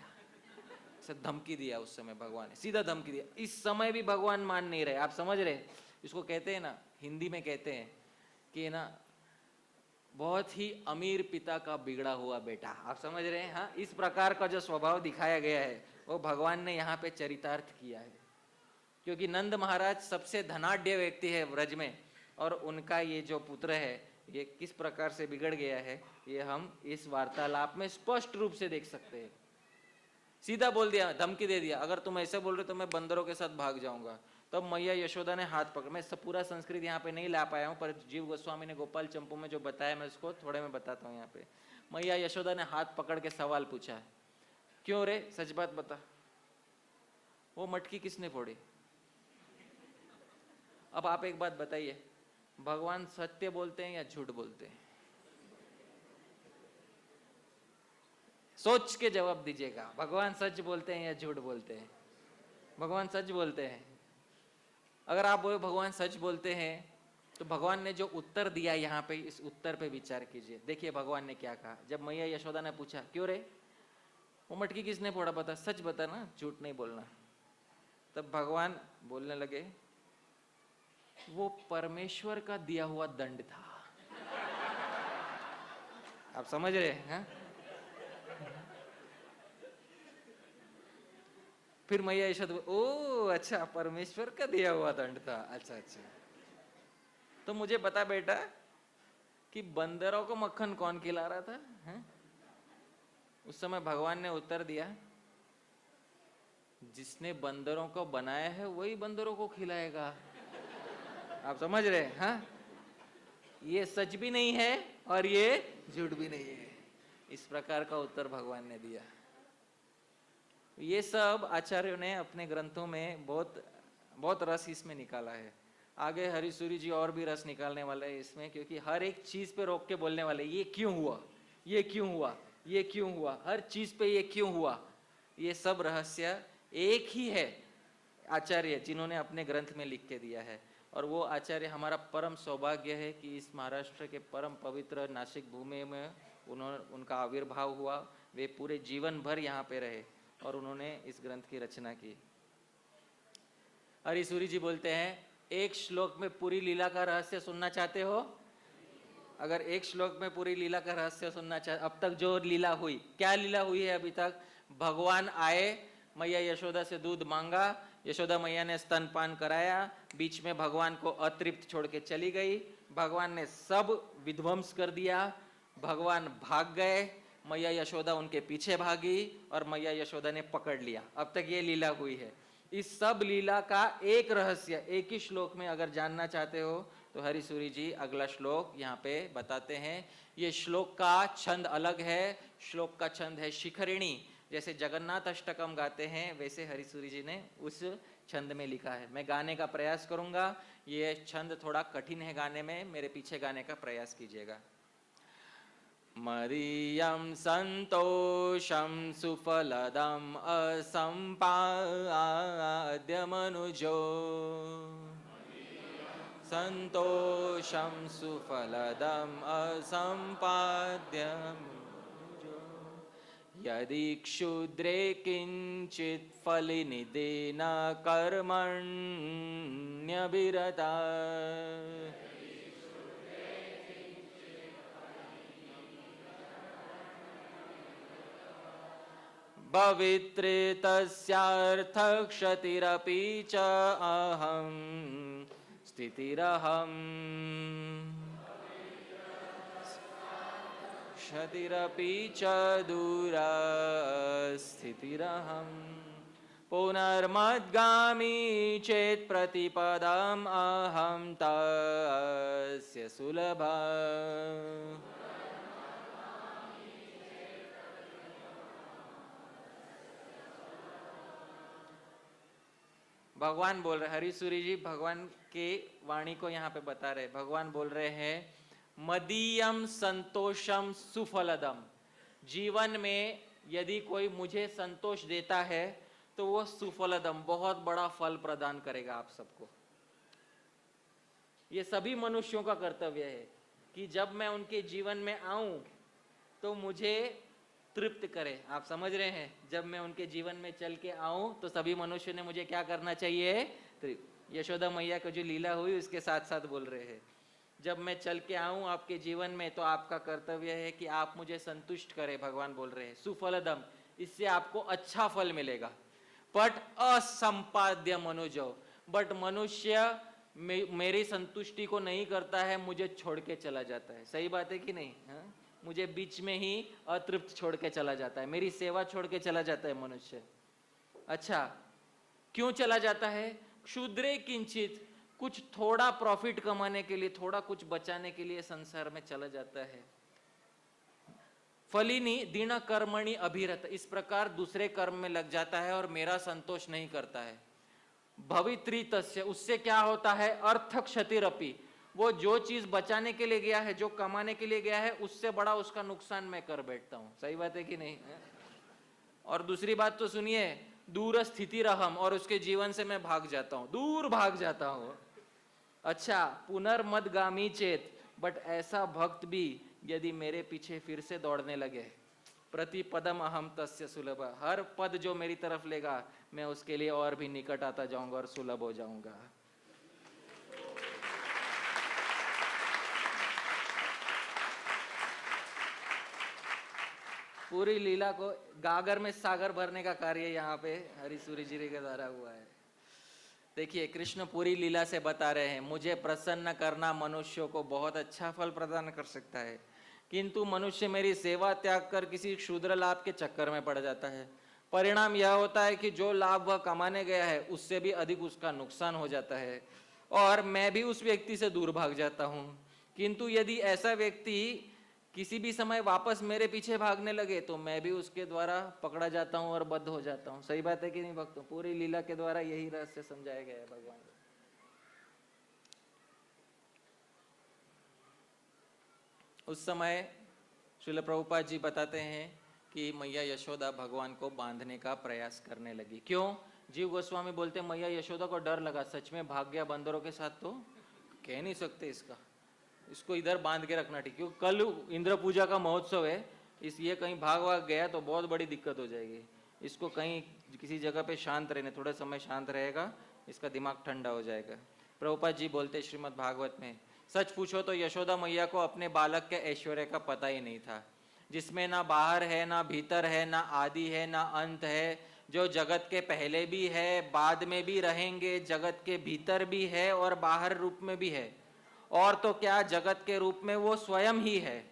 से धमकी दिया उस समय भगवान ने, सीधा धमकी दिया। इस समय भी भगवान मान नहीं रहे। आप समझ रहे? इसको कहते हैं ना, हिंदी में कहते हैं कि ना, बहुत ही अमीर पिता का बिगड़ा हुआ बेटा। आप समझ रहे हैं? हाँ, इस प्रकार का जो स्वभाव दिखाया गया है वो भगवान ने यहाँ पे चरितार्थ किया है। क्योंकि नंद महाराज सबसे धनाढ्य व्यक्ति है ब्रज में, और उनका ये जो पुत्र है ये किस प्रकार से बिगड़ गया है ये हम इस वार्तालाप में स्पष्ट रूप से देख सकते हैं। सीधा बोल दिया, धमकी दे दिया, अगर तुम ऐसे बोल रहे तो मैं बंदरों के साथ भाग जाऊंगा। तब मैया यशोदा ने हाथ पकड़, मैं सब पूरा संस्कृत यहाँ पे नहीं ला पाया हूँ, पर जीव गोस्वामी ने गोपाल चंपू में जो बताया मैं उसको थोड़े में बताता हूँ। यहाँ पे मैया यशोदा ने हाथ पकड़ के सवाल पूछा, क्यों रे, सच बात बता, वो मटकी किसने फोड़ी? अब आप एक बात बताइए, भगवान सत्य बोलते हैं या झूठ बोलते हैं? सोच के जवाब दीजिएगा, भगवान सच बोलते हैं या झूठ बोलते हैं? भगवान सच बोलते हैं। अगर आप बोले भगवान सच बोलते हैं तो भगवान ने जो उत्तर दिया यहाँ पे, इस उत्तर पे विचार कीजिए। देखिए भगवान ने क्या कहा। जब मैया यशोदा ने पूछा, क्यों रे, वो मटकी किसने फोड़ा, बता, सच बता ना, झूठ नहीं बोलना। तब भगवान बोलने लगे, वो परमेश्वर का दिया हुआ दंड था। आप समझ रहे हैं? फिर मैया यशोदा, ओ अच्छा, परमेश्वर का दिया हुआ दंड था, अच्छा अच्छा। तो मुझे बता बेटा कि बंदरों को मक्खन कौन खिला रहा था, हैं? उस समय भगवान ने उत्तर दिया, जिसने बंदरों को बनाया है वही बंदरों को खिलाएगा। आप समझ रहे हैं? हाँ, ये सच भी नहीं है और ये झूठ भी नहीं है। इस प्रकार का उत्तर भगवान ने दिया। ये सब आचार्यों ने अपने ग्रंथों में बहुत बहुत रस इसमें निकाला है। आगे हरिसूरी जी और भी रस निकालने वाले हैं इसमें, क्योंकि हर एक चीज पे रोक के बोलने वाले, ये क्यों हुआ, ये क्यों हुआ, ये क्यों हुआ, हर चीज पे ये क्यों हुआ। ये सब रहस्य एक ही है आचार्य जिन्होंने अपने ग्रंथ में लिख के दिया है। और वो आचार्य हमारा परम सौभाग्य है कि इस महाराष्ट्र के परम पवित्र नासिक भूमि में उनका आविर्भाव हुआ। वे पूरे जीवन भर यहाँ पे रहे और उन्होंने इस ग्रंथ की रचना की। हरिसूरी जी बोलते हैं, एक श्लोक में पूरी लीला का रहस्य सुनना चाहते हो? अगर एक श्लोक में पूरी लीला का रहस्य सुनना चाहते, अब तक जो लीला हुई, क्या लीला हुई है अभी तक? भगवान आए, मैया यशोदा से दूध मांगा, यशोदा मैया ने स्तनपान कराया, बीच में भगवान को अतृप्त छोड़ के चली गई, भगवान ने सब विध्वंस कर दिया, भगवान भाग गए, मैया यशोदा उनके पीछे भागी और मैया यशोदा ने पकड़ लिया। अब तक ये लीला हुई है। इस सब लीला का एक रहस्य एक ही श्लोक में अगर जानना चाहते हो तो हरिसूरी जी अगला श्लोक यहाँ पे बताते हैं। ये श्लोक का छंद अलग है। श्लोक का छंद है शिखरिणी। जैसे जगन्नाथ अष्टकम गाते हैं वैसे हरिसूरी जी ने उस छंद में लिखा है। मैं गाने का प्रयास करूंगा। ये छंद थोड़ा कठिन है गाने में, मेरे पीछे गाने का प्रयास कीजिएगा। मदीयं संतोषं सुफलदम् असम्पाद्य मनुजो, संतोषं सुफलदम् असम्पाद्य मनुजो, यदि क्षुद्रे किंचित् फलनिधेन कर्मण्यभिरता, पवित्रे तस्यार्थक्षतिरपि च अहं स्थितिरहम्, क्षतिरपि च दूरस्थितिरहम्, पुनर्मद्गामी चेत् प्रतिपदम् अहं तस्य सुलभः। भगवान बोल रहे, हरिसूरी जी भगवान के वाणी को यहाँ पे बता रहे। भगवान बोल रहे हैं, मदीयम संतोषम सुफलदम। जीवन में यदि कोई मुझे संतोष देता है तो वो सुफलदम, बहुत बड़ा फल प्रदान करेगा आप सबको। ये सभी मनुष्यों का कर्तव्य है कि जब मैं उनके जीवन में आऊं तो मुझे तृप्त करे। आप समझ रहे हैं? जब मैं उनके जीवन में चल के आऊं तो सभी मनुष्य ने मुझे क्या करना चाहिए? यशोदा मैया को जो लीला हुई उसके साथ साथ बोल रहे हैं, जब मैं चल के आऊं आपके जीवन में तो आपका कर्तव्य है कि आप मुझे संतुष्ट करें। भगवान बोल रहे हैं सुफलदम, इससे आपको अच्छा फल मिलेगा। बट असंपाद्य मनुजो, बट मनुष्य मेरी संतुष्टि को नहीं करता है, मुझे छोड़ के चला जाता है। सही बात है कि नहीं? हाँ? मुझे बीच में ही अतृप्त छोड़ के चला जाता है, मेरी सेवा छोड़ के चला जाता है मनुष्य। अच्छा, क्यों चला जाता है? क्षुद्रे किंचित, कुछ थोड़ा प्रॉफिट कमाने के लिए, थोड़ा कुछ बचाने के लिए संसार में चला जाता है। फलिनी दीन कर्मणि अभिरत, इस प्रकार दूसरे कर्म में लग जाता है और मेरा संतोष नहीं करता है। भवित्री तस्य, उससे क्या होता है? अर्थ क्षतिरपि, वो जो चीज बचाने के लिए गया है, जो कमाने के लिए गया है, उससे बड़ा उसका नुकसान मैं कर बैठता हूं। सही बात है कि नहीं? और दूसरी बात तो सुनिए, दूर स्थिति रहम, और उसके जीवन से मैं भाग जाता हूं, दूर भाग जाता हूं। अच्छा, पुनर्मदगामी चेत, बट ऐसा भक्त भी यदि मेरे पीछे फिर से दौड़ने लगे, प्रति पदम अहम तस्य सुलभ, हर पद जो मेरी तरफ लेगा मैं उसके लिए और भी निकट आता जाऊंगा और सुलभ हो जाऊंगा। पूरी लीला को गागर में सागर भरने का कार्य यहाँ पे हरिसूरी जी के द्वारा हुआ है। देखिए कृष्ण पूरी लीला से बता रहे हैं, मुझे प्रसन्न करना मनुष्यों को बहुत अच्छा फल प्रदान कर सकता है, किंतु मनुष्य मेरी सेवा त्याग कर किसी क्षुद्र लाभ के चक्कर में पड़ जाता है। परिणाम यह होता है कि जो लाभ वह कमाने गया है उससे भी अधिक उसका नुकसान हो जाता है और मैं भी उस व्यक्ति से दूर भाग जाता हूँ। किंतु यदि ऐसा व्यक्ति किसी भी समय वापस मेरे पीछे भागने लगे तो मैं भी उसके द्वारा पकड़ा जाता हूँ और बद्ध हो जाता हूँ। सही बात है कि नहीं भक्तों? पूरी लीला के द्वारा यही रहस्य समझाया गया है भगवान को। उस समय श्रील प्रभुपाद जी बताते हैं कि मैया यशोदा भगवान को बांधने का प्रयास करने लगी। क्यों? जीव गोस्वामी बोलते हैं मैया यशोदा को डर लगा, सच में भाग गया बंदरों के साथ तो कह नहीं सकते इसको इधर बांध के रखना ठीक, क्योंकि कल इंद्र पूजा का महोत्सव है, ये कहीं भाग गया तो बहुत बड़ी दिक्कत हो जाएगी। इसको कहीं किसी जगह पे शांत रहने, थोड़ा समय शांत रहेगा, इसका दिमाग ठंडा हो जाएगा। प्रभुपाद जी बोलते श्रीमद् भागवत में, सच पूछो तो यशोदा मैया को अपने बालक के ऐश्वर्य का पता ही नहीं था, जिसमें ना बाहर है ना भीतर है, ना आदि है ना अंत है, जो जगत के पहले भी है बाद में भी रहेंगे, जगत के भीतर भी है और बाहर रूप में भी है, और तो क्या जगत के रूप में वो स्वयं ही है।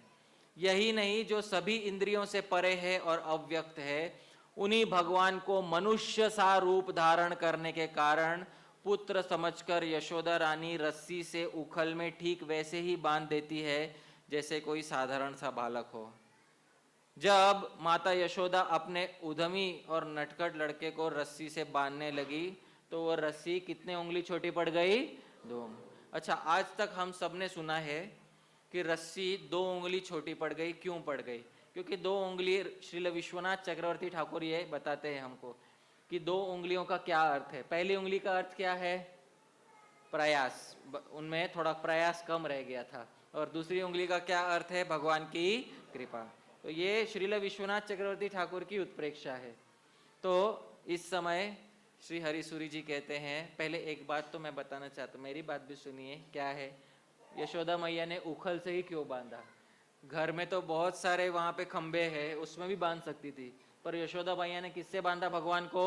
यही नहीं, जो सभी इंद्रियों से परे है और अव्यक्त है, उन्हीं भगवान को मनुष्य सा रूप धारण करने के कारण पुत्र समझकर यशोदा रानी रस्सी से उखल में ठीक वैसे ही बांध देती है जैसे कोई साधारण सा बालक हो। जब माता यशोदा अपने उद्यमी और नटखट लड़के को रस्सी से बांधने लगी तो वो रस्सी कितने उंगली छोटी पड़ गई? 2। अच्छा, आज तक हम सबने सुना है कि रस्सी 2 उंगली छोटी पड़ गई। क्यों पड़ गई? क्योंकि 2 उंगली, श्रील विश्वनाथ चक्रवर्ती ठाकुर ये बताते हैं हमको कि 2 उंगलियों का क्या अर्थ है। पहली उंगली का अर्थ क्या है? प्रयास, उनमें थोड़ा प्रयास कम रह गया था। और दूसरी उंगली का क्या अर्थ है? भगवान की कृपा। तो ये श्रील विश्वनाथ चक्रवर्ती ठाकुर की उत्प्रेक्षा है। तो इस समय श्री हरिसूरी जी कहते हैं, पहले एक बात तो मैं बताना चाहता हूँ, मेरी बात भी सुनिए। क्या है? यशोदा मैया ने उखल से ही क्यों बांधा? घर में तो बहुत सारे वहां पे खंबे हैं, उसमें भी बांध सकती थी, पर यशोदा मैया ने किससे बांधा भगवान को?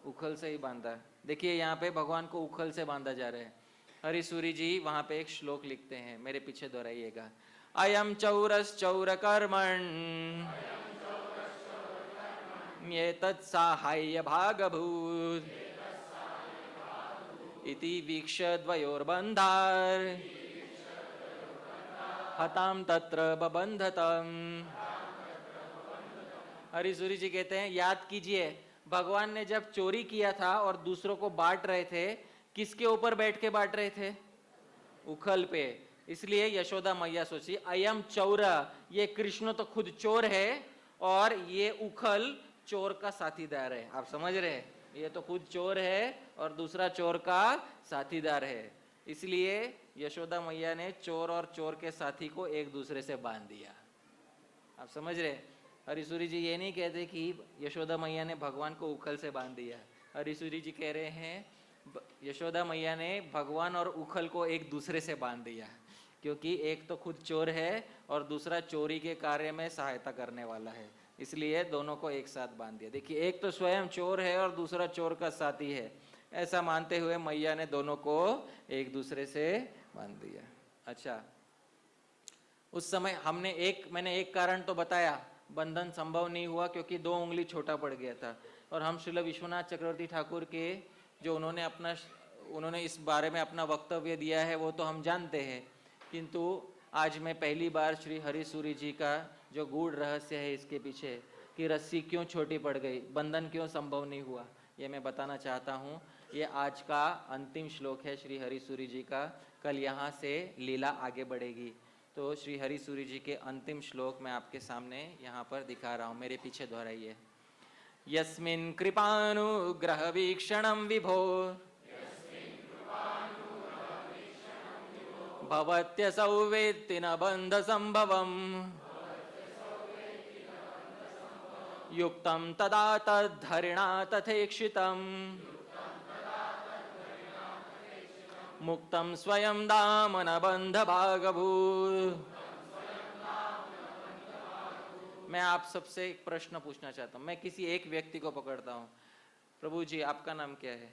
उखल से ही बांधा। देखिए यहाँ पे भगवान को उखल से बांधा जा रहा है। हरिसूरी जी वहां पे एक श्लोक लिखते हैं, मेरे पीछे दोहराइएगा। अयम चौरश्चौर कर्मण ये तत्साहाय्य भागभूत इति वीक्ष द्वयोर्बन्धार हताम तत्र बबंधतम। हरिसूरी जी कहते हैं, याद कीजिए भगवान ने जब चोरी किया था और दूसरों को बांट रहे थे, किसके ऊपर बैठ के बांट रहे थे? उखल पे। इसलिए यशोदा मैया सोची, अयम चौरा, ये कृष्ण तो खुद चोर है और ये उखल चोर का साथीदार है। आप समझ रहे हैं? ये तो खुद चोर है और दूसरा चोर का साथीदार है। इसलिए यशोदा मैया ने चोर और चोर के साथी को एक दूसरे से बांध दिया। आप समझ रहे? हरिसूरी जी ये नहीं कहते कि यशोदा मैया ने भगवान को उखल से बांध दिया। हरिसूरी जी कह रहे हैं यशोदा मैया ने भगवान और उखल को एक दूसरे से बांध दिया, क्योंकि एक तो खुद चोर है और दूसरा चोरी के कार्य में सहायता करने वाला है, इसलिए दोनों को एक साथ बांध दिया। देखिए, एक तो स्वयं चोर है और दूसरा चोर का साथी है, ऐसा मानते हुए मैया ने दोनों को एक दूसरे से बांध दिया। अच्छा, उस समय मैंने एक कारण तो बताया, बंधन संभव नहीं हुआ क्योंकि 2 उंगली छोटा पड़ गया था। और हम श्रील विश्वनाथ चक्रवर्ती ठाकुर के जो उन्होंने इस बारे में अपना वक्तव्य दिया है वो तो हम जानते हैं, किंतु आज मैं पहली बार श्री हरिसूरी जी का जो गूढ़ रहस्य है इसके पीछे, कि रस्सी क्यों छोटी पड़ गई, बंधन क्यों संभव नहीं हुआ, ये मैं बताना चाहता हूँ। ये आज का अंतिम श्लोक है श्री हरिसूरी जी का। कल यहाँ से लीला आगे बढ़ेगी। तो श्री हरिसूरी जी के अंतिम श्लोक मैं आपके सामने यहाँ पर दिखा रहा हूँ, मेरे पीछे दोहराइए। यस्मिन् कृपानुग्रह वीक्षणं विभो भवत्यसौ वेत्ति न बन्ध संभवम् युक्तं तदा तद्धरिणा तथेक्षितम् मुक्तं स्वयं दामन बन्ध भागभूत् मैं आप सबसे एक प्रश्न पूछना चाहता हूँ। मैं किसी एक व्यक्ति को पकड़ता हूँ। प्रभु जी, आपका नाम क्या है?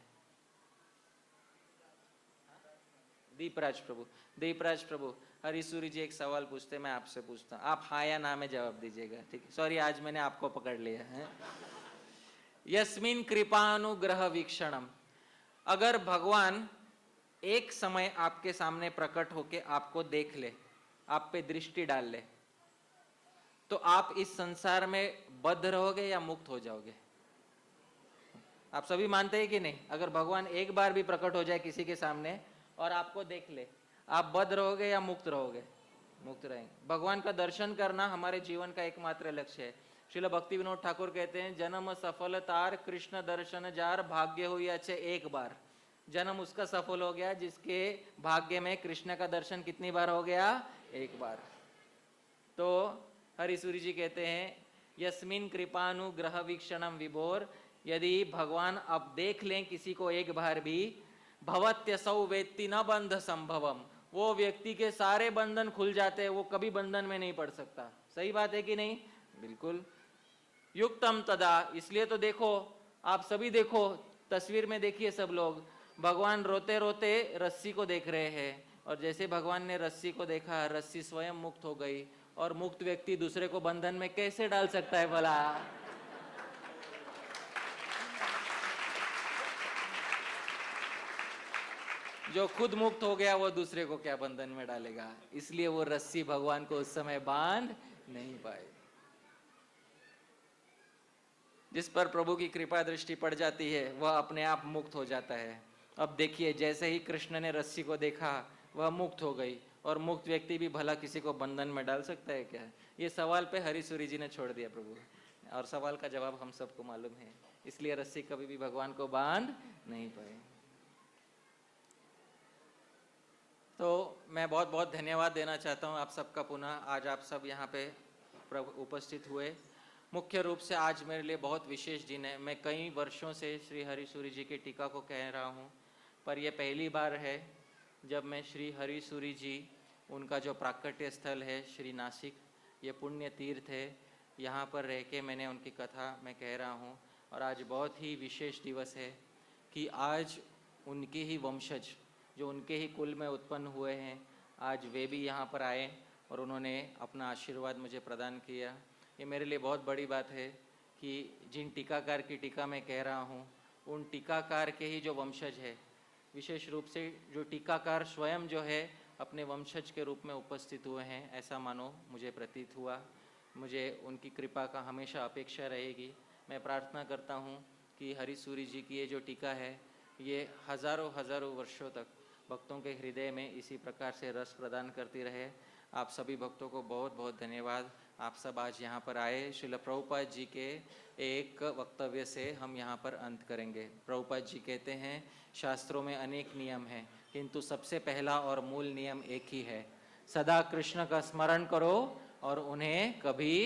दीपराज प्रभु। दीपराज प्रभु, हरीसूरी जी एक सवाल पूछते, मैं आपसे पूछता हूँ, आप हाँ या ना में जवाब दीजिएगा, ठीक है? सॉरी, आज मैंने आपको पकड़ लिया है। यस्मिन कृपानुग्रह वीक्षणम, अगर भगवान एक समय आपके सामने प्रकट होके आपको देख ले, आप पे दृष्टि डाल ले, तो आप इस संसार में बद्ध रहोगे या मुक्त हो जाओगे? आप सभी मानते हैं कि नहीं? अगर भगवान एक बार भी प्रकट हो जाए किसी के सामने और आपको देख ले, आप बद्ध रहोगे या मुक्त रहोगे? मुक्त रहेंगे। भगवान का दर्शन करना हमारे जीवन का एकमात्र लक्ष्य है। श्रील भक्ति विनोद ठाकुर कहते हैं, जन्म सफल तार कृष्ण दर्शन जार, भाग्य हुई अच्छे एक बार। जन्म उसका सफल हो गया जिसके भाग्य में कृष्ण का दर्शन कितनी बार हो गया? एक बार। तो हरिसूरी जी कहते हैं, यस्मिन कृपानुग्रह वीक्षणम विभोर, यदि भगवान अब देख लें किसी को एक बार भी, भवत्यसौ वेत्ति न बंध संभवम, वो व्यक्ति के सारे बंधन खुल जाते हैं, वो कभी बंधन में नहीं पड़ सकता। सही बात है कि नहीं? बिल्कुल। युक्तम तदा, इसलिए तो देखो, आप सभी देखो, तस्वीर में देखिए सब लोग, भगवान रोते रोते रस्सी को देख रहे हैं, और जैसे भगवान ने रस्सी को देखा, रस्सी स्वयं मुक्त हो गई, और मुक्त व्यक्ति दूसरे को बंधन में कैसे डाल सकता है भला? जो खुद मुक्त हो गया वो दूसरे को क्या बंधन में डालेगा? इसलिए वो रस्सी भगवान को उस समय बांध नहीं पाए। जिस पर प्रभु की कृपा दृष्टि पड़ जाती है वह अपने आप मुक्त हो जाता है। अब देखिए, जैसे ही कृष्ण ने रस्सी को देखा वह मुक्त हो गई, और मुक्त व्यक्ति भी भला किसी को बंधन में डाल सकता है क्या? ये सवाल पे हरिसूरी जी ने छोड़ दिया प्रभु, और सवाल का जवाब हम सबको मालूम है। इसलिए रस्सी कभी भी भगवान को बांध नहीं पाए। तो मैं बहुत बहुत धन्यवाद देना चाहता हूँ आप सबका पुनः, आज आप सब यहाँ पे उपस्थित हुए। मुख्य रूप से आज मेरे लिए बहुत विशेष दिन है। मैं कई वर्षों से श्री हरिसूरी जी की टीका को कह रहा हूँ, पर यह पहली बार है जब मैं श्री हरिसूरी जी, उनका जो प्राकट्य स्थल है श्री नासिक, ये पुण्य तीर्थ है, यहाँ पर रह के मैंने उनकी कथा मैं कह रहा हूँ। और आज बहुत ही विशेष दिवस है कि आज उनके ही वंशज, जो उनके ही कुल में उत्पन्न हुए हैं, आज वे भी यहाँ पर आए और उन्होंने अपना आशीर्वाद मुझे प्रदान किया। ये मेरे लिए बहुत बड़ी बात है कि जिन टीकाकार की टीका मैं कह रहा हूँ, उन टीकाकार के ही जो वंशज है, विशेष रूप से जो टीकाकार स्वयं जो है अपने वंशज के रूप में उपस्थित हुए हैं, ऐसा मानो मुझे प्रतीत हुआ। मुझे उनकी कृपा का हमेशा अपेक्षा रहेगी। मैं प्रार्थना करता हूँ कि हरिसूरी जी की ये जो टीका है, ये हज़ारों हज़ारों वर्षों तक भक्तों के हृदय में इसी प्रकार से रस प्रदान करती रहे। आप सभी भक्तों को बहुत बहुत धन्यवाद। आप सब आज यहाँ पर आए। श्रील प्रभुपाद जी के एक वक्तव्य से हम यहाँ पर अंत करेंगे। प्रभुपाद जी कहते हैं, शास्त्रों में अनेक नियम हैं, किंतु सबसे पहला और मूल नियम एक ही है, सदा कृष्ण का स्मरण करो और उन्हें कभी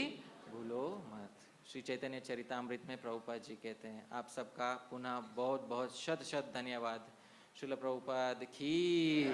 भूलो मत। श्री चैतन्य चरितामृत में प्रभुपाद जी कहते हैं। आप सबका पुनः बहुत बहुत शत शत धन्यवाद। श्रील प्रभुपाद की